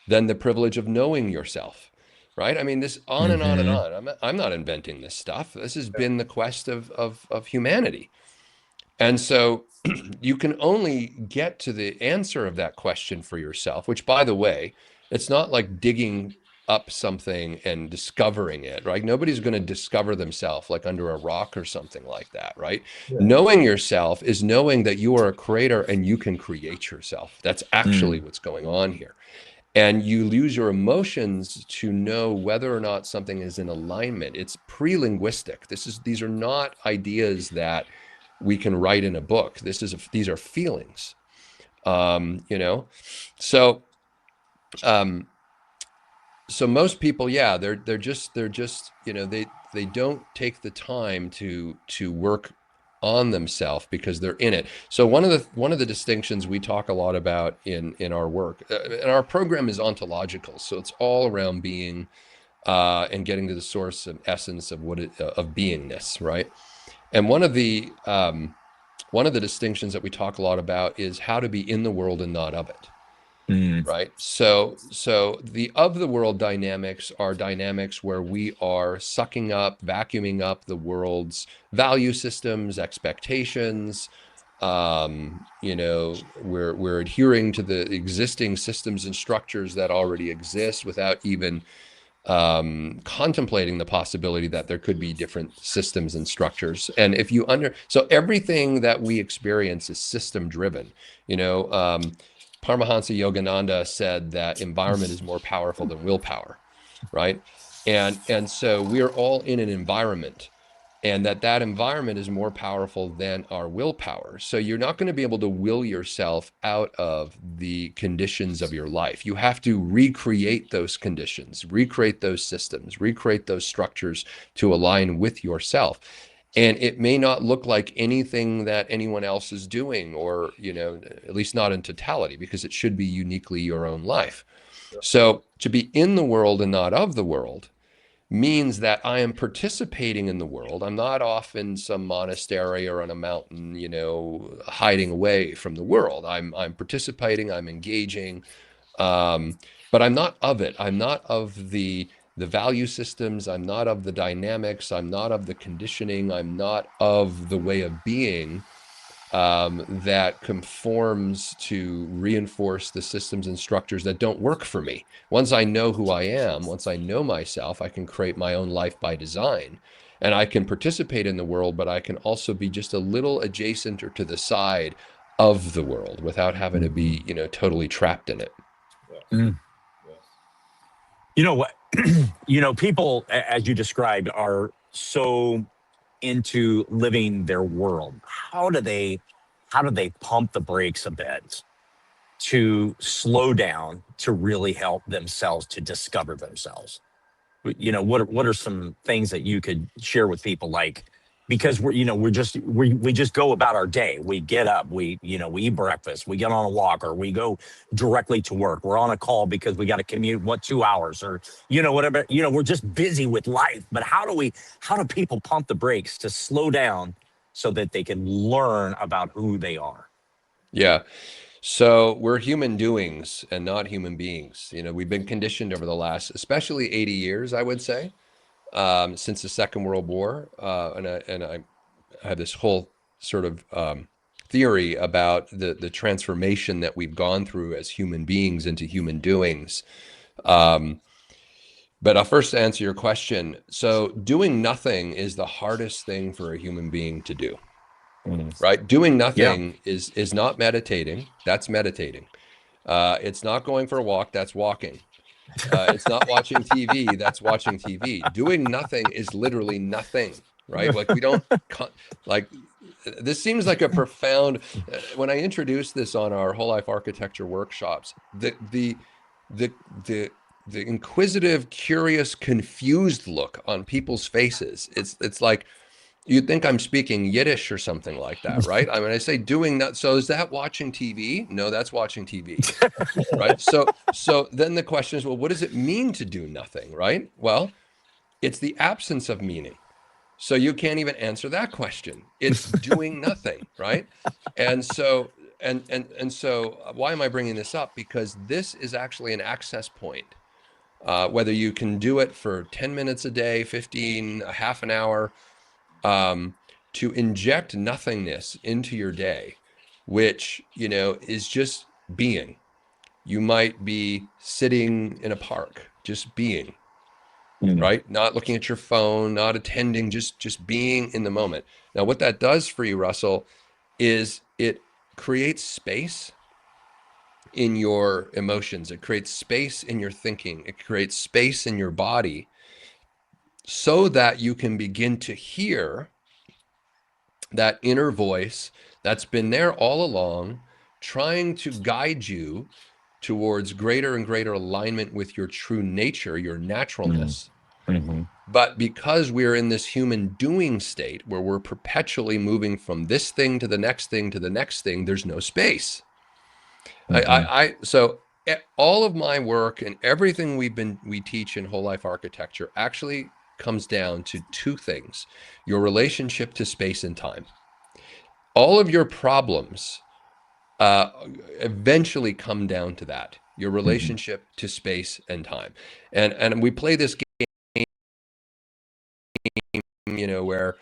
Speaker 2: than the privilege of knowing yourself, right? I mean, this on and on and on. I'm not inventing this stuff. This has been the quest of humanity. And so you can only get to the answer of that question for yourself, which, by the way, it's not like digging up something and discovering it, right? Nobody's going to discover themselves like under a rock or something like that, right?
Speaker 1: Yeah.
Speaker 2: Knowing yourself is knowing that you are a creator and you can create yourself. That's actually what's going on here. And you use your emotions to know whether or not something is in alignment. It's pre-linguistic. These are not ideas that we can write in a book. These are feelings. So so most people, yeah, they're just they don't take the time to work on themselves because they're in it. So one of the distinctions we talk a lot about in our work, and our program is ontological, so it's all around being and getting to the source and essence of of beingness, right? And one of the distinctions that we talk a lot about is how to be in the world and not of it. Right. So the of the world dynamics are dynamics where we are sucking up, vacuuming up the world's value systems, expectations. We're adhering to the existing systems and structures that already exist without even contemplating the possibility that there could be different systems and structures. And if you so everything that we experience is system driven, Paramahansa Yogananda said that environment is more powerful than willpower, right? And so we're all in an environment, and that environment is more powerful than our willpower. So you're not going to be able to will yourself out of the conditions of your life. You have to recreate those conditions, recreate those systems, recreate those structures to align with yourself. And it may not look like anything that anyone else is doing, or, at least not in totality, because it should be uniquely your own life. So to be in the world and not of the world means that I am participating in the world. I'm not off in some monastery or on a mountain, hiding away from the world. I'm participating, I'm engaging, but I'm not of it. I'm not of the value systems. I'm not of the dynamics. I'm not of the conditioning. I'm not of the way of being that conforms to reinforce the systems and structures that don't work for me. Once I know who I am, once I know myself, I can create my own life by design. And I can participate in the world, but I can also be just a little adjacent or to the side of the world without having to be, totally trapped in it.
Speaker 3: Mm. You know what? People, as you described, are so into living their world. How do they pump the brakes a bit to slow down, to really help themselves to discover themselves? What are some things that you could share with people, like, because we just go about our day. We get up, we eat breakfast, we get on a walk, or we go directly to work. We're on a call because we got to commute 2 hours, or whatever. We're just busy with life. But how do people pump the brakes to slow down so that they can learn about who they are?
Speaker 2: Yeah. So we're human doings and not human beings. We've been conditioned over the last, especially 80 years, I would say, since the Second World War. And I have this whole sort of theory about the transformation that we've gone through as human beings into human doings. But I'll first answer your question. So doing nothing is the hardest thing for a human being to do. Right? Doing nothing is not meditating. That's meditating. It's not going for a walk. That's walking. It's not watching TV. That's watching TV. Doing nothing is literally nothing, right? Like we don't like. This seems like a profound. When I introduced this on our whole life architecture workshops, the inquisitive, curious, confused look on people's faces. It's like, you'd think I'm speaking Yiddish or something like that, right? I mean, I say doing that. So is that watching TV? No, that's watching TV, right? So then the question is, well, what does it mean to do nothing, right? Well, it's the absence of meaning. So you can't even answer that question. It's doing nothing, right? And so why am I bringing this up? Because this is actually an access point. Whether you can do it for 10 minutes a day, 15, a half an hour, to inject nothingness into your day, which, is just being. You might be sitting in a park, just being, right? Not looking at your phone, not attending, just being in the moment. Now, what that does for you, Russell, is it creates space in your emotions. It creates space in your thinking. It creates space in your body so that you can begin to hear that inner voice that's been there all along, trying to guide you towards greater and greater alignment with your true nature, your naturalness.
Speaker 3: Mm-hmm.
Speaker 2: But because we're in this human doing state where we're perpetually moving from this thing to the next thing to the next thing, there's no space. So all of my work and everything we teach in whole life architecture actually comes down to two things: your relationship to space and time. All of your problems eventually come down to that, your relationship to space and time. And we play this game, where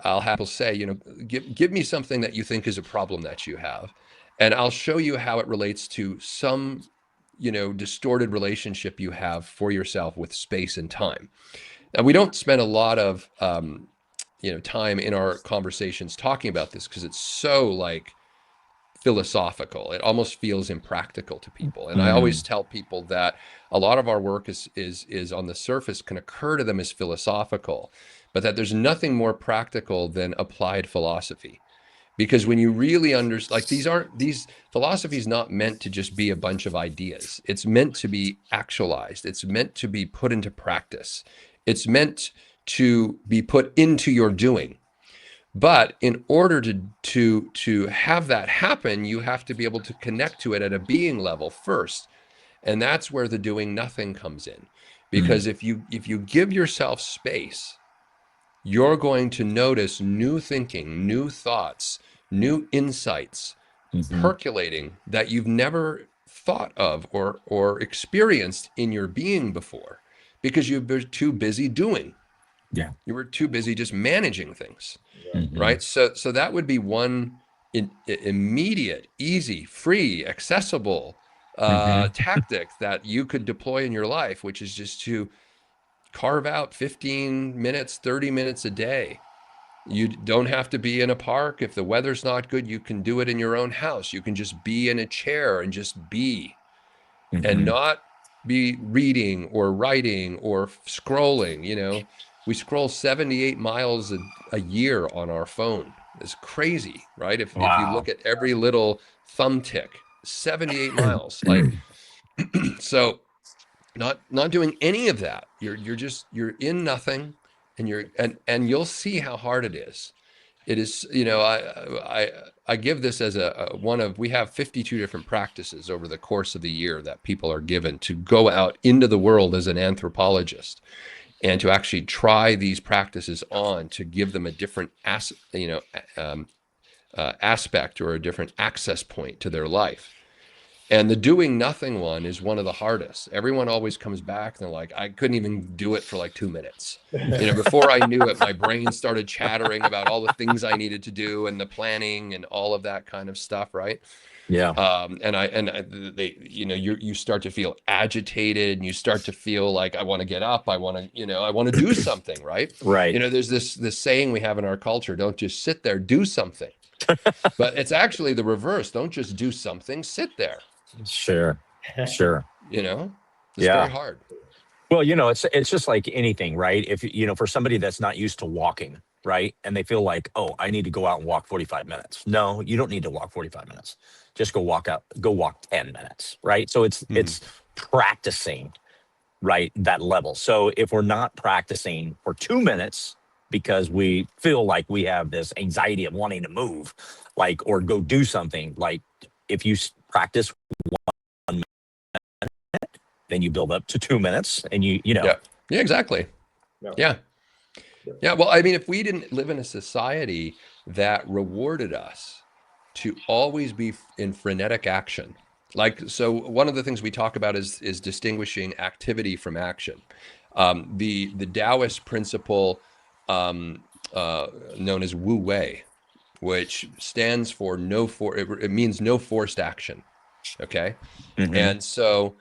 Speaker 2: I'll have people say, give me something that you think is a problem that you have, and I'll show you how it relates to some, distorted relationship you have for yourself with space and time. Now, we don't spend a lot of, time in our conversations talking about this because it's so like philosophical. It almost feels impractical to people. And I always tell people that a lot of our work is on the surface can occur to them as philosophical, but that there's nothing more practical than applied philosophy. Because when you really understand, like these philosophies not meant to just be a bunch of ideas. It's meant to be actualized. It's meant to be put into practice. It's meant to be put into your doing. But in order to have that happen, you have to be able to connect to it at a being level first. And that's where the doing nothing comes in. Because if you give yourself space, you're going to notice new thinking, new thoughts, new insights percolating that you've never thought of or experienced in your being before, because you've been too busy doing.
Speaker 3: Yeah.
Speaker 2: You were too busy just managing things,
Speaker 3: Mm-hmm.
Speaker 2: right? So that would be one immediate, easy, free, accessible tactic that you could deploy in your life, which is just to carve out 15 minutes, 30 minutes a day. You don't have to be in a park. If the weather's not good, you can do it in your own house. You can just be in a chair and just be, and not be reading or writing or scrolling. We scroll 78 miles a year on our phone. It's crazy, right? If you
Speaker 3: Wow.
Speaker 2: look at every little thumb tick, 78 miles. So not doing any of that. You're in nothing, and you'll see how hard it is. It is, I give this as we have 52 different practices over the course of the year that people are given to go out into the world as an anthropologist and to actually try these practices on, to give them a different aspect or a different access point to their life. And the doing nothing one is one of the hardest. Everyone always comes back and they're like, I couldn't even do it for like 2 minutes. Before I knew it, my brain started chattering about all the things I needed to do and the planning and all of that kind of stuff, right?
Speaker 3: Yeah.
Speaker 2: You start to feel agitated, and you start to feel like, I want to get up. I want to do something, right?
Speaker 3: Right.
Speaker 2: There's this saying we have in our culture: don't just sit there, do something. But it's actually the reverse. Don't just do something, sit there.
Speaker 3: Sure.
Speaker 2: It's
Speaker 3: Yeah.
Speaker 2: very hard.
Speaker 3: Well, it's just like anything, right? If for somebody that's not used to walking, right, and they feel like, oh, I need to go out and walk 45 minutes. No, you don't need to walk 45 minutes. Just go walk 10 minutes, right? So it's practicing, right, that level. So if we're not practicing for 2 minutes because we feel like we have this anxiety of wanting to move, like, or go do something, like if you practice 1 minute, then you build up to 2 minutes, and
Speaker 2: Yeah, exactly. Yeah. Well, I mean, if we didn't live in a society that rewarded us to always be in frenetic action, so one of the things we talk about is distinguishing activity from action. The Taoist principle known as Wu Wei, which stands for it means no forced action. Okay. And so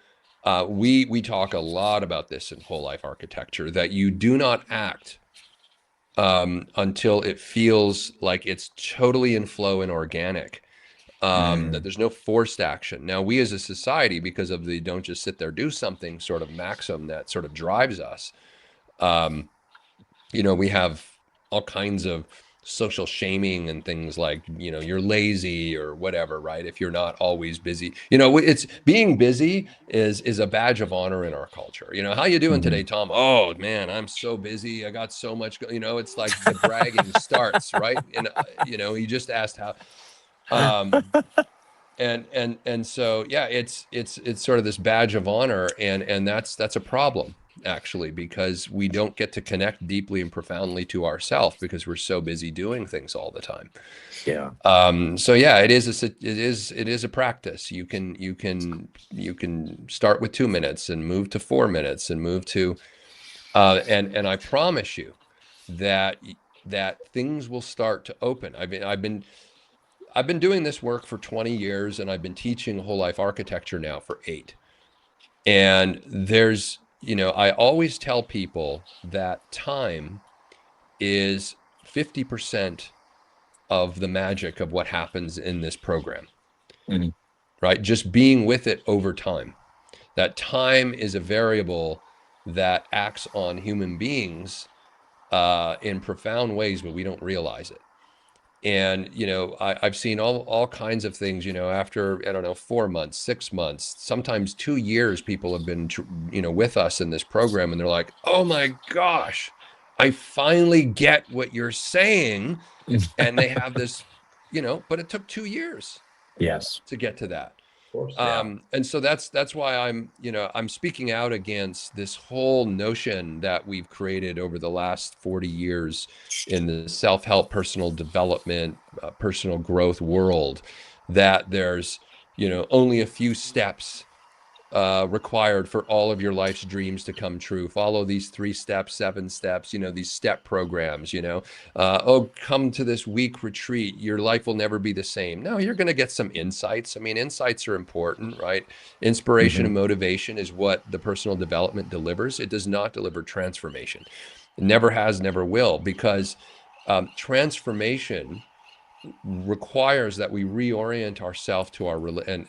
Speaker 2: we talk a lot about this in whole life architecture, that you do not act until it feels like it's totally in flow and organic. that there's no forced action. Now, we as a society, because of the don't just sit there, do something sort of maxim that sort of drives us, we have all kinds of social shaming and things like, you're lazy or whatever, right? If you're not always busy, it's being busy is a badge of honor in our culture. How you doing today, Tom? Oh man, I'm so busy. I got so much, it's like the bragging starts, right? And, you just asked how, and so, yeah, it's sort of this badge of honor, and that's a problem, actually, because we don't get to connect deeply and profoundly to ourselves because we're so busy doing things all the time.
Speaker 3: Yeah.
Speaker 2: So yeah, it is a practice. You can start with 2 minutes and move to 4 minutes and move to and I promise you that things will start to open. I've been doing this work for 20 years, and I've been teaching whole life architecture now for 8. And there's, I always tell people that time is 50% of the magic of what happens in this program, right? Just being with it over time. That time is a variable that acts on human beings in profound ways, but we don't realize it. And, I've seen all kinds of things, after, I don't know, 4 months, 6 months, sometimes 2 years, people have been, with us in this program, and they're like, oh my gosh, I finally get what you're saying. And they have this, but it took 2 years to get to that.
Speaker 1: Of course.
Speaker 2: And so that's why I'm speaking out against this whole notion that we've created over the last 40 years in the self-help, personal development, personal growth world, that there's, only a few steps required for all of your life's dreams to come true. Follow these 3 steps, 7 steps, these step programs, come to this week retreat. Your life will never be the same. No, you're going to get some insights. I mean, insights are important, right? Inspiration and motivation is what the personal development delivers. It does not deliver transformation. It never has, never will, because transformation requires that we reorient ourselves to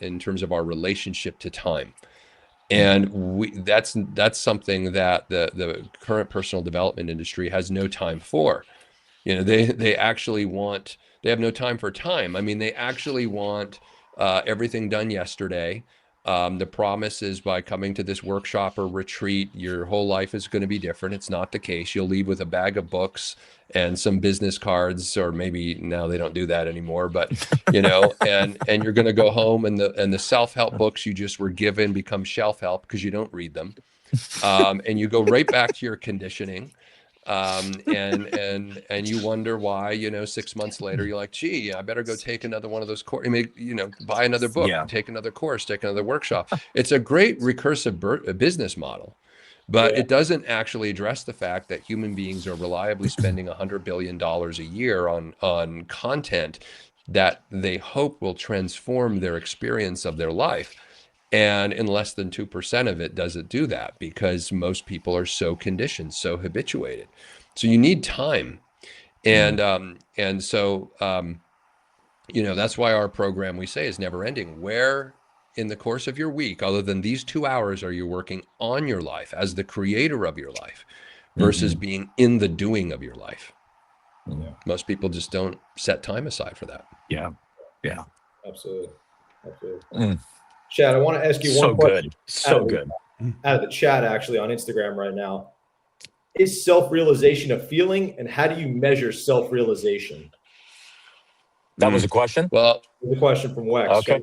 Speaker 2: in terms of our relationship to time. And that's something that the current personal development industry has no time for. They actually they have no time for time. I mean, they actually want everything done yesterday. The promise is by coming to this workshop or retreat, your whole life is going to be different. It's not the case. You'll leave with a bag of books and some business cards, or maybe now they don't do that anymore, but and you're going to go home, and the self-help books you just were given become shelf help because you don't read them. And you go right back to your conditioning. And you wonder why, 6 months later, you're like, gee, I better go take another one of those courses, buy another book, take another course, take another workshop. It's a great recursive business model, but it doesn't actually address the fact that human beings are reliably spending $100 billion a year on content that they hope will transform their experience of their life. And in less than 2% of it does it do that, because most people are so conditioned, so habituated. So you need time. And so that's why our program, we say, is never ending. Where in the course of your week, other than these 2 hours, are you working on your life as the creator of your life versus being in the doing of your life? Most people just don't set time aside for that.
Speaker 3: Yeah.
Speaker 1: Absolutely. Chad, I want to ask you one question.
Speaker 3: So good.
Speaker 1: Out of the chat, actually, on Instagram right now. Is self-realization a feeling, and how do you measure self-realization?
Speaker 3: That was a question?
Speaker 1: Well, the question from Wex.
Speaker 3: Okay.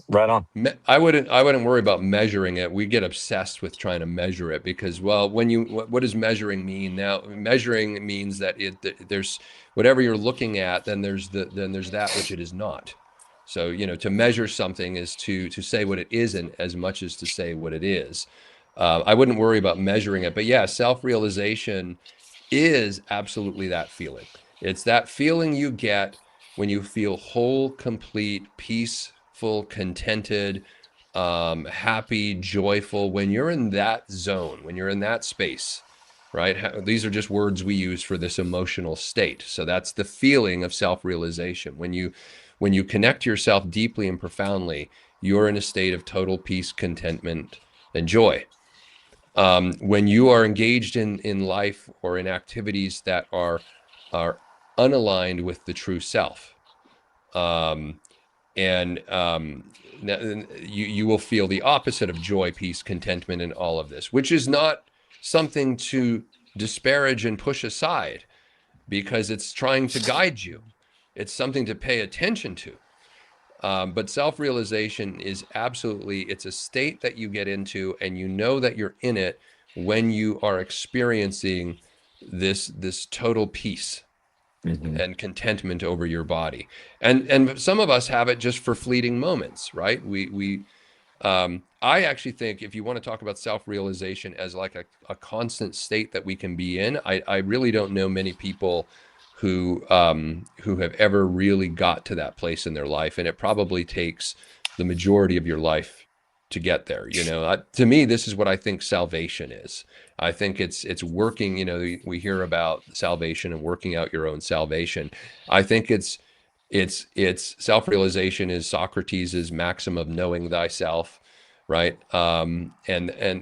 Speaker 3: Right on.
Speaker 2: I wouldn't worry about measuring it. We get obsessed with trying to measure it because, well, what does measuring mean? Now, measuring means that there's whatever you're looking at, then there's that which it is not. So, to measure something is to say what it isn't as much as to say what it is. I wouldn't worry about measuring it, but yeah, self-realization is absolutely that feeling. It's that feeling you get when you feel whole, complete, peaceful, contented, happy, joyful, when you're in that zone, when you're in that space, right? These are just words we use for this emotional state. So that's the feeling of self-realization. When when you connect yourself deeply and profoundly, you're in a state of total peace, contentment, and joy. When you are engaged in life or in activities that are unaligned with the true self, you will feel the opposite of joy, peace, contentment, and all of this, which is not something to disparage and push aside, because it's trying to guide you. It's something to pay attention to. But self-realization is absolutely, it's a state that you get into, and you know that you're in it when you are experiencing this total peace and contentment over your body. And some of us have it just for fleeting moments, right? I actually think if you want to talk about self-realization as like a constant state that we can be in, I really don't know many people who have ever really got to that place in their life. And it probably takes the majority of your life to get there. To me, this is what I think salvation is. I think it's working, we hear about salvation and working out your own salvation. I think it's self-realization is Socrates' maxim of knowing thyself, right? And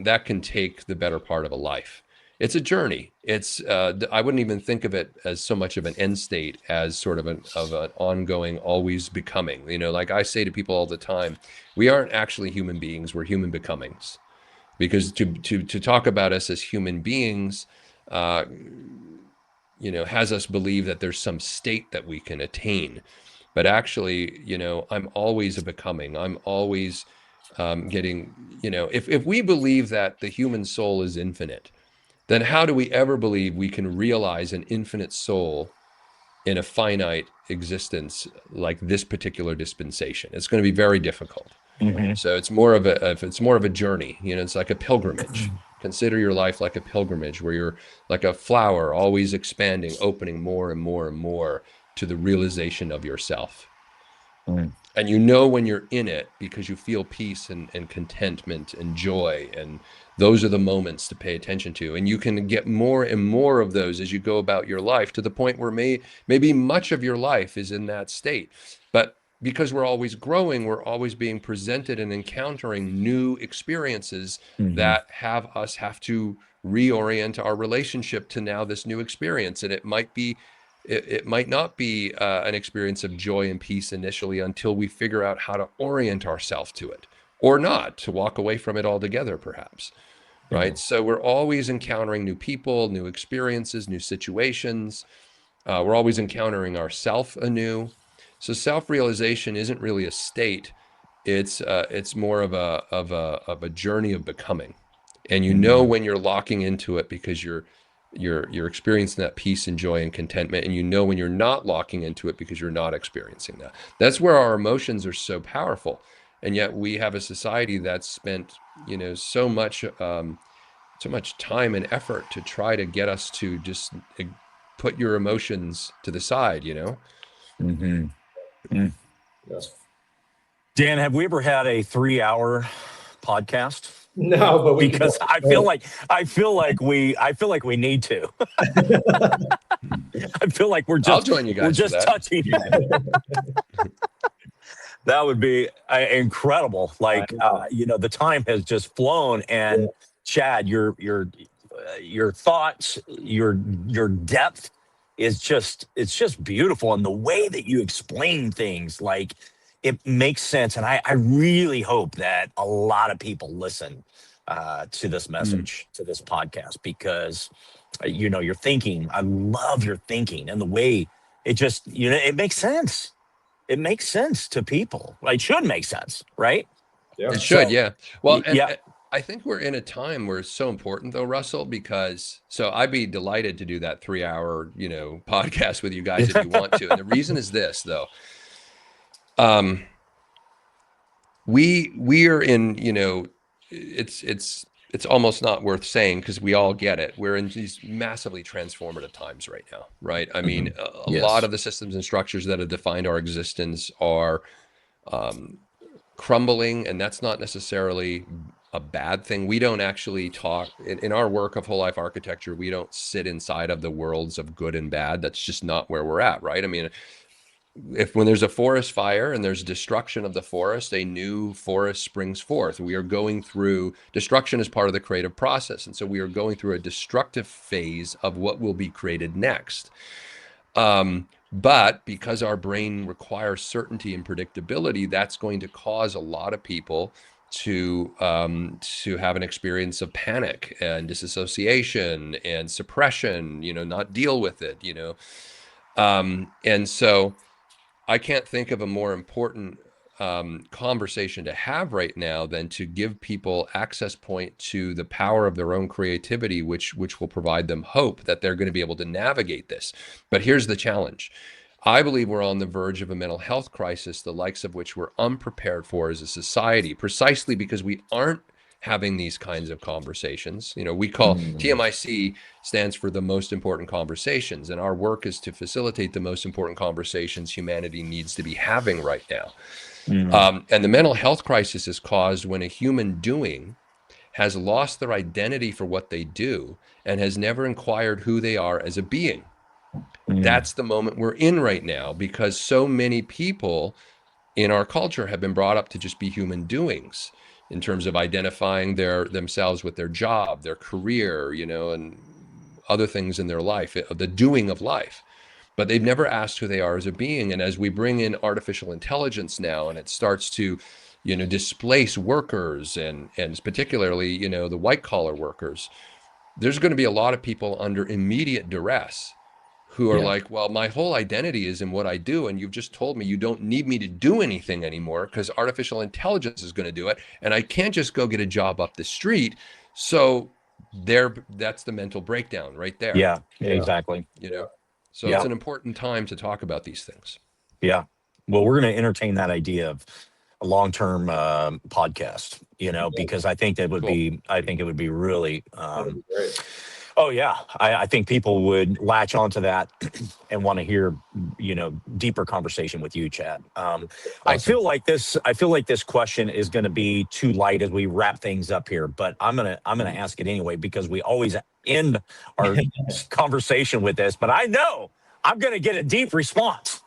Speaker 2: that can take the better part of a life. It's a journey. I wouldn't even think of it as so much of an end state as sort of an ongoing, always becoming. Like I say to people all the time, we aren't actually human beings, we're human becomings. Because to talk about us as human beings, has us believe that there's some state that we can attain. But actually, I'm always a becoming. I'm always getting, if we believe that the human soul is infinite, then how do we ever believe we can realize an infinite soul in a finite existence like this particular dispensation? It's going to be very difficult. So it's more of a journey. It's like a pilgrimage. Consider your life like a pilgrimage, where you're like a flower, always expanding, opening more and more and more to the realization of yourself. And when you're in it, because you feel peace and contentment and joy, and those are the moments to pay attention to. And you can get more and more of those as you go about your life, to the point where maybe much of your life is in that state. But because we're always growing, we're always being presented and encountering new experiences that have to reorient our relationship to now this new experience. And it might not be an experience of joy and peace initially, until we figure out how to orient ourselves to it, or not, to walk away from it altogether, perhaps. Right? So we're always encountering new people, new experiences, new situations. We're always encountering ourself anew. So self-realization isn't really a state. It's more of a journey of becoming. And when you're locking into it, because you're experiencing that peace and joy and contentment, and when you're not locking into it, because you're not experiencing that. That's where our emotions are so powerful. And yet we have a society that's spent, so much time and effort to try to get us to just put your emotions to the side,
Speaker 1: Yes.
Speaker 3: Dan, have we ever had a 3-hour podcast?
Speaker 1: No, but
Speaker 3: because I feel like we need to. I feel like
Speaker 2: I'll join you guys.
Speaker 3: We're just touching. That would be incredible. Like the time has just flown, and Chad, your thoughts, your depth it's just beautiful, and the way that you explain things, like, it makes sense. And I really hope that a lot of people listen to this message, to this podcast, because you're thinking. I love your thinking, and the way it just it makes sense. It makes sense to people. It should make sense, right?
Speaker 1: Yeah.
Speaker 2: It should, yeah. Well, and
Speaker 3: yeah.
Speaker 2: I think we're in a time where it's so important, though, Russell, because I'd be delighted to do that 3-hour, podcast with you guys if you want to. And the reason is this, though. We are in, it's almost not worth saying, because we all get it. We're in these massively transformative times right now, right? I mean, a lot of the systems and structures that have defined our existence are crumbling, and that's not necessarily a bad thing. We don't actually talk in our work of whole life architecture. We don't sit inside of the worlds of good and bad. That's just not where we're at, right? I mean, when there's a forest fire and there's destruction of the forest, a new forest springs forth. We are going through destruction as part of the creative process. And so we are going through a destructive phase of what will be created next. But because our brain requires certainty and predictability, that's going to cause a lot of people to have an experience of panic and disassociation and suppression, not deal with it, and so I can't think of a more important conversation to have right now than to give people access point to the power of their own creativity, which will provide them hope that they're going to be able to navigate this. But here's the challenge. I believe we're on the verge of a mental health crisis, the likes of which we're unprepared for as a society, precisely because we aren't having these kinds of conversations. We call TMIC stands for the most important conversations, and our work is to facilitate the most important conversations humanity needs to be having right now. And the mental health crisis is caused when a human doing has lost their identity for what they do and has never inquired who they are as a being. That's the moment we're in right now, because so many people in our culture have been brought up to just be human doings in terms of identifying themselves with their job, their career, and other things in their life, the doing of life. But they've never asked who they are as a being. And as we bring in artificial intelligence now, and it starts to, displace workers and particularly, the white collar workers, there's going to be a lot of people under immediate duress who are like, well, my whole identity is in what I do. And you've just told me you don't need me to do anything anymore because artificial intelligence is going to do it. And I can't just go get a job up the street. So that's the mental breakdown right there.
Speaker 3: Yeah, exactly.
Speaker 2: So it's an important time to talk about these things.
Speaker 3: Yeah. Well, we're going to entertain that idea of a long-term podcast, because I think that would be, it would be really, oh yeah, I think people would latch onto that and want to hear, deeper conversation with you, Chad.
Speaker 2: Awesome.
Speaker 3: I feel like this question is going to be too light as we wrap things up here, but I'm gonna ask it anyway, because we always end our conversation with this. But I know I'm going to get a deep response.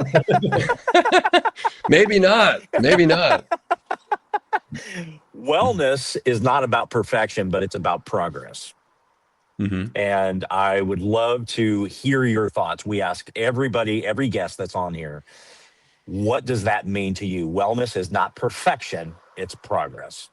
Speaker 2: Maybe not.
Speaker 3: Wellness is not about perfection, but it's about progress. And I would love to hear your thoughts. We ask everybody, every guest that's on here, what does that mean to you? Wellness is not perfection, it's progress.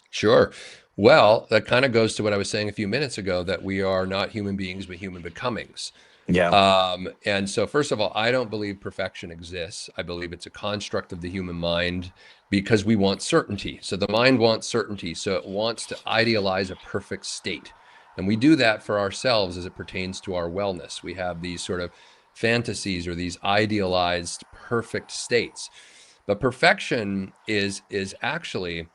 Speaker 2: Sure. Well, that kind of goes to what I was saying a few minutes ago, that we are not human beings, but human becomings.
Speaker 3: Yeah.
Speaker 2: And so first of all, I don't believe perfection exists. I believe it's a construct of the human mind because we want certainty. So the mind wants certainty. So it wants to idealize a perfect state. And we do that for ourselves as it pertains to our wellness. We have these sort of fantasies or these idealized perfect states. But perfection is actually,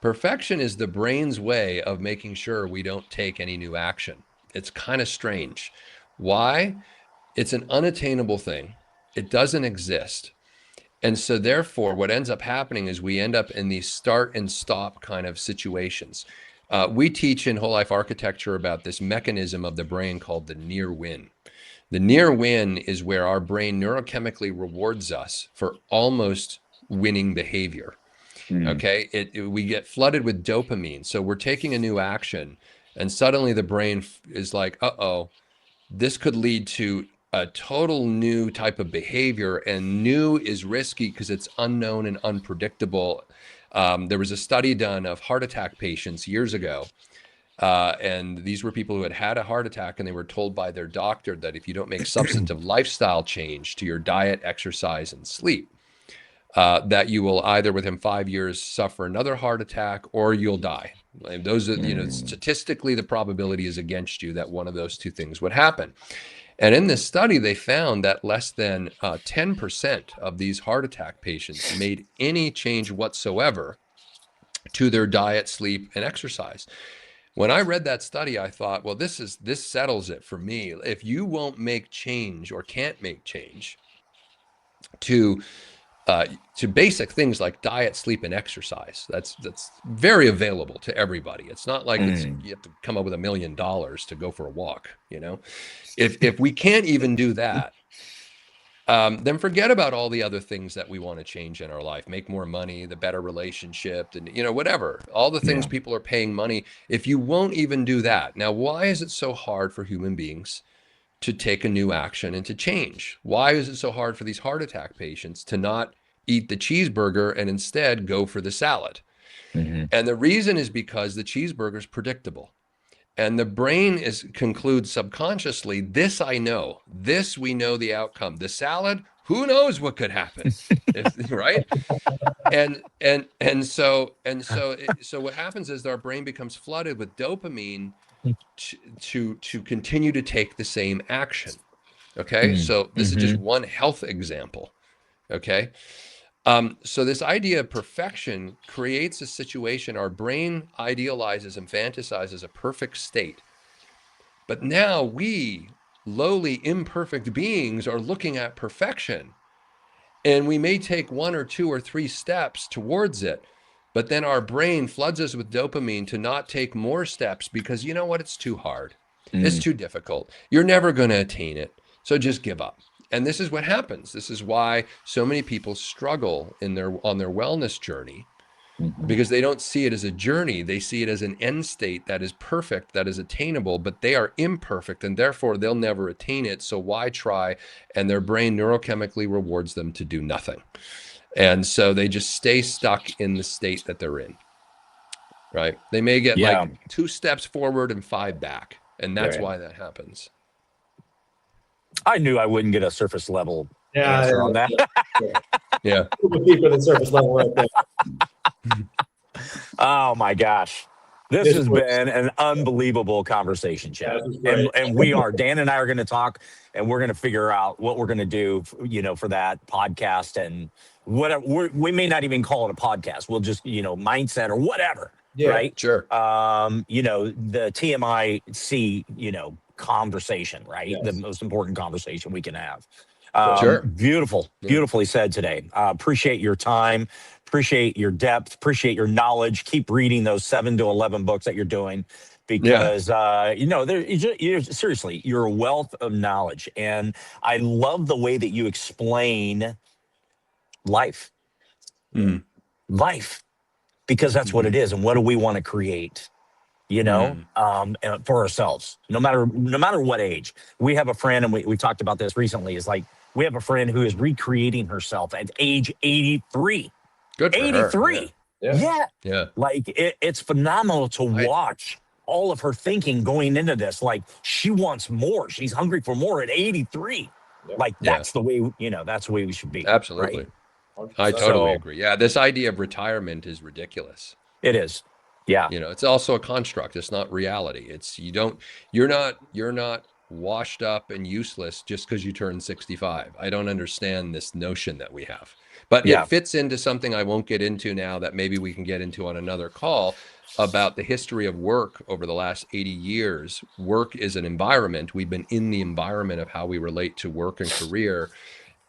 Speaker 2: perfection is the brain's way of making sure we don't take any new action. It's kind of strange. Why? It's an unattainable thing. It doesn't exist. And so therefore, what ends up happening is we end up in these start and stop kind of situations. We teach in whole life architecture about this mechanism of the brain called the near win. The near win is where our brain neurochemically rewards us for almost winning behavior. Okay, we get flooded with dopamine. So we're taking a new action, and suddenly the brain is like, uh-oh, this could lead to a total new type of behavior, and new is risky because it's unknown and unpredictable. There was a study done of heart attack patients years ago, and these were people who had had a heart attack, and they were told by their doctor that if you don't make substantive lifestyle change to your diet, exercise, and sleep, that you will either within 5 years suffer another heart attack or you'll die. And those are, statistically, the probability is against you that one of those two things would happen. And in this study, they found that less than 10% of these heart attack patients made any change whatsoever to their diet, sleep, and exercise. When I read that study, I thought, well, this settles it for me. If you won't make change or can't make change to basic things like diet, sleep, and exercise, that's very available to everybody. It's not like you have to come up with $1 million to go for a walk. If we can't even do that, then forget about all the other things that we want to change in our life, make more money, the better relationship, and whatever, all the things people are paying money. If you won't even do that, now, why is it so hard for human beings to take a new action and to change? Why is it so hard for these heart attack patients to not eat the cheeseburger and instead go for the salad? And the reason is because the cheeseburger is predictable. And the brain concludes subconsciously, this I know, this we know the outcome. The salad, who knows what could happen, right? So what happens is our brain becomes flooded with dopamine to continue to take the same action. Okay, so this is just one health example. Okay. So this idea of perfection creates a situation our brain idealizes and fantasizes a perfect state. But now we, lowly, imperfect beings, are looking at perfection. And we may take 1 or 2 or 3 steps towards it, but then our brain floods us with dopamine to not take more steps because you know what? It's too hard. It's too difficult. You're never going to attain it. So just give up. And this is what happens. This is why so many people struggle on their wellness journey, because they don't see it as a journey. They see it as an end state that is perfect, that is attainable, but they are imperfect and therefore they'll never attain it. So why try? And their brain neurochemically rewards them to do nothing. And so they just stay stuck in the state that they're in, right? They may get like 2 steps forward and 5 back. And that's why that happens.
Speaker 3: I knew I wouldn't get a surface level answer on that.
Speaker 1: Yeah. Deeper than surface level right there.
Speaker 3: Oh my gosh. This has been an unbelievable conversation, Chad. And Dan and I are going to talk, and we're going to figure out what we're going to do, for that podcast, and whatever. We may not even call it a podcast. We'll just, mindset or whatever. Yeah, right.
Speaker 2: Sure.
Speaker 3: The TMIC, conversation, right? Yes. The most important conversation we can have.
Speaker 2: Sure.
Speaker 3: Beautifully said today. Appreciate your time. Appreciate your depth. Appreciate your knowledge. Keep reading those 7 to 11 books that you're doing, because seriously, you're a wealth of knowledge, and I love the way that you explain life. Life, because that's what it is, and what do we want to create? For ourselves, no matter what age. We have a friend, and we talked about this recently, is like, we have a friend who is recreating herself at age 83.
Speaker 2: Good for
Speaker 3: 83.
Speaker 2: Her.
Speaker 3: Yeah. Like, it's phenomenal to watch all of her thinking going into this. Like, she wants more. She's hungry for more at 83. Yeah. Like, that's the way, that's the way we should be.
Speaker 2: Absolutely. Right? I totally agree. Yeah. This idea of retirement is ridiculous.
Speaker 3: It is. Yeah.
Speaker 2: It's also a construct. It's not reality. It's you're not washed up and useless just because you turn 65. I don't understand this notion that we have, but it fits into something I won't get into now, that maybe we can get into on another call, about the history of work over the last 80 years. Work is an environment. We've been in the environment of how we relate to work and career,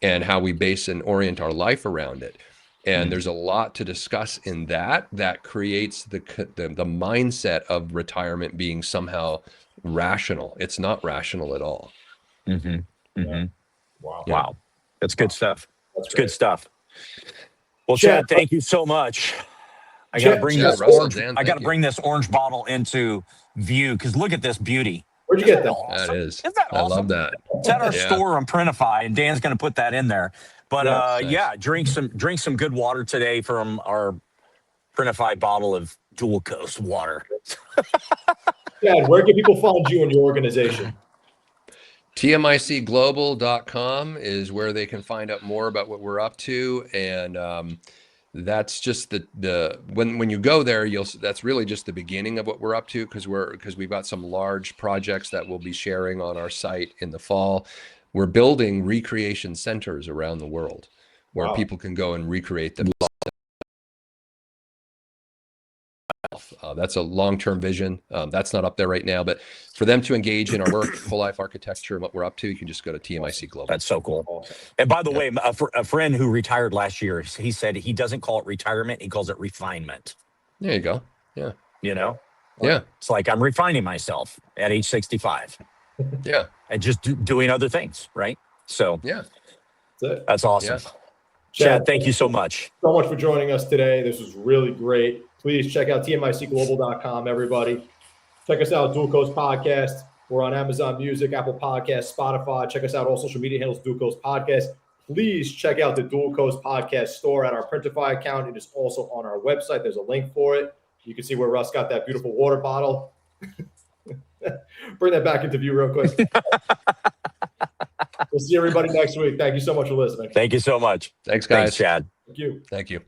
Speaker 2: and how we base and orient our life around it. And there's a lot to discuss in that creates the mindset of retirement being somehow rational. It's not rational at all.
Speaker 3: Wow. That's good stuff. That's good stuff. Well, Chad, thank you so much. I got to bring this orange bottle into view, because look at this beauty.
Speaker 1: Where'd you get that?
Speaker 2: Awesome? That is.
Speaker 3: Isn't that awesome?
Speaker 2: I love that.
Speaker 3: It's at our store on Printify, and Dan's going to put that in there. But drink some good water today from our Printify bottle of Dual Coast water.
Speaker 1: Chad, where can people find you and your organization?
Speaker 2: TMICglobal.com is where they can find out more about what we're up to, and that's just when you go there, that's really just the beginning of what we're up to, because we've got some large projects that we'll be sharing on our site in the fall. We're building recreation centers around the world where people can go and recreate themselves. That's a long-term vision. That's not up there right now, but for them to engage in our work, full life architecture, and what we're up to, you can just go to TMIC Global.
Speaker 3: That's so cool. And by the way, a friend who retired last year, he said he doesn't call it retirement. He calls it refinement.
Speaker 2: There you go. Yeah.
Speaker 3: Yeah. It's like, I'm refining myself at age 65.
Speaker 2: Yeah.
Speaker 3: And just doing other things, right? So That's awesome.
Speaker 2: Yeah.
Speaker 3: Chad, thank you so much.
Speaker 1: So much for joining us today. This was really great. Please check out tmicglobal.com, everybody. Check us out, Dual Coast Podcast. We're on Amazon Music, Apple Podcasts, Spotify. Check us out, all social media handles, Dual Coast Podcast. Please check out the Dual Coast Podcast store at our Printify account. It is also on our website. There's a link for it. You can see where Russ got that beautiful water bottle. Bring that back into view real quick. We'll see everybody next week. Thank you so much for listening.
Speaker 3: Thank you so much.
Speaker 2: Thanks, guys.
Speaker 3: Thanks, Chad.
Speaker 1: Thank you.
Speaker 2: Thank you.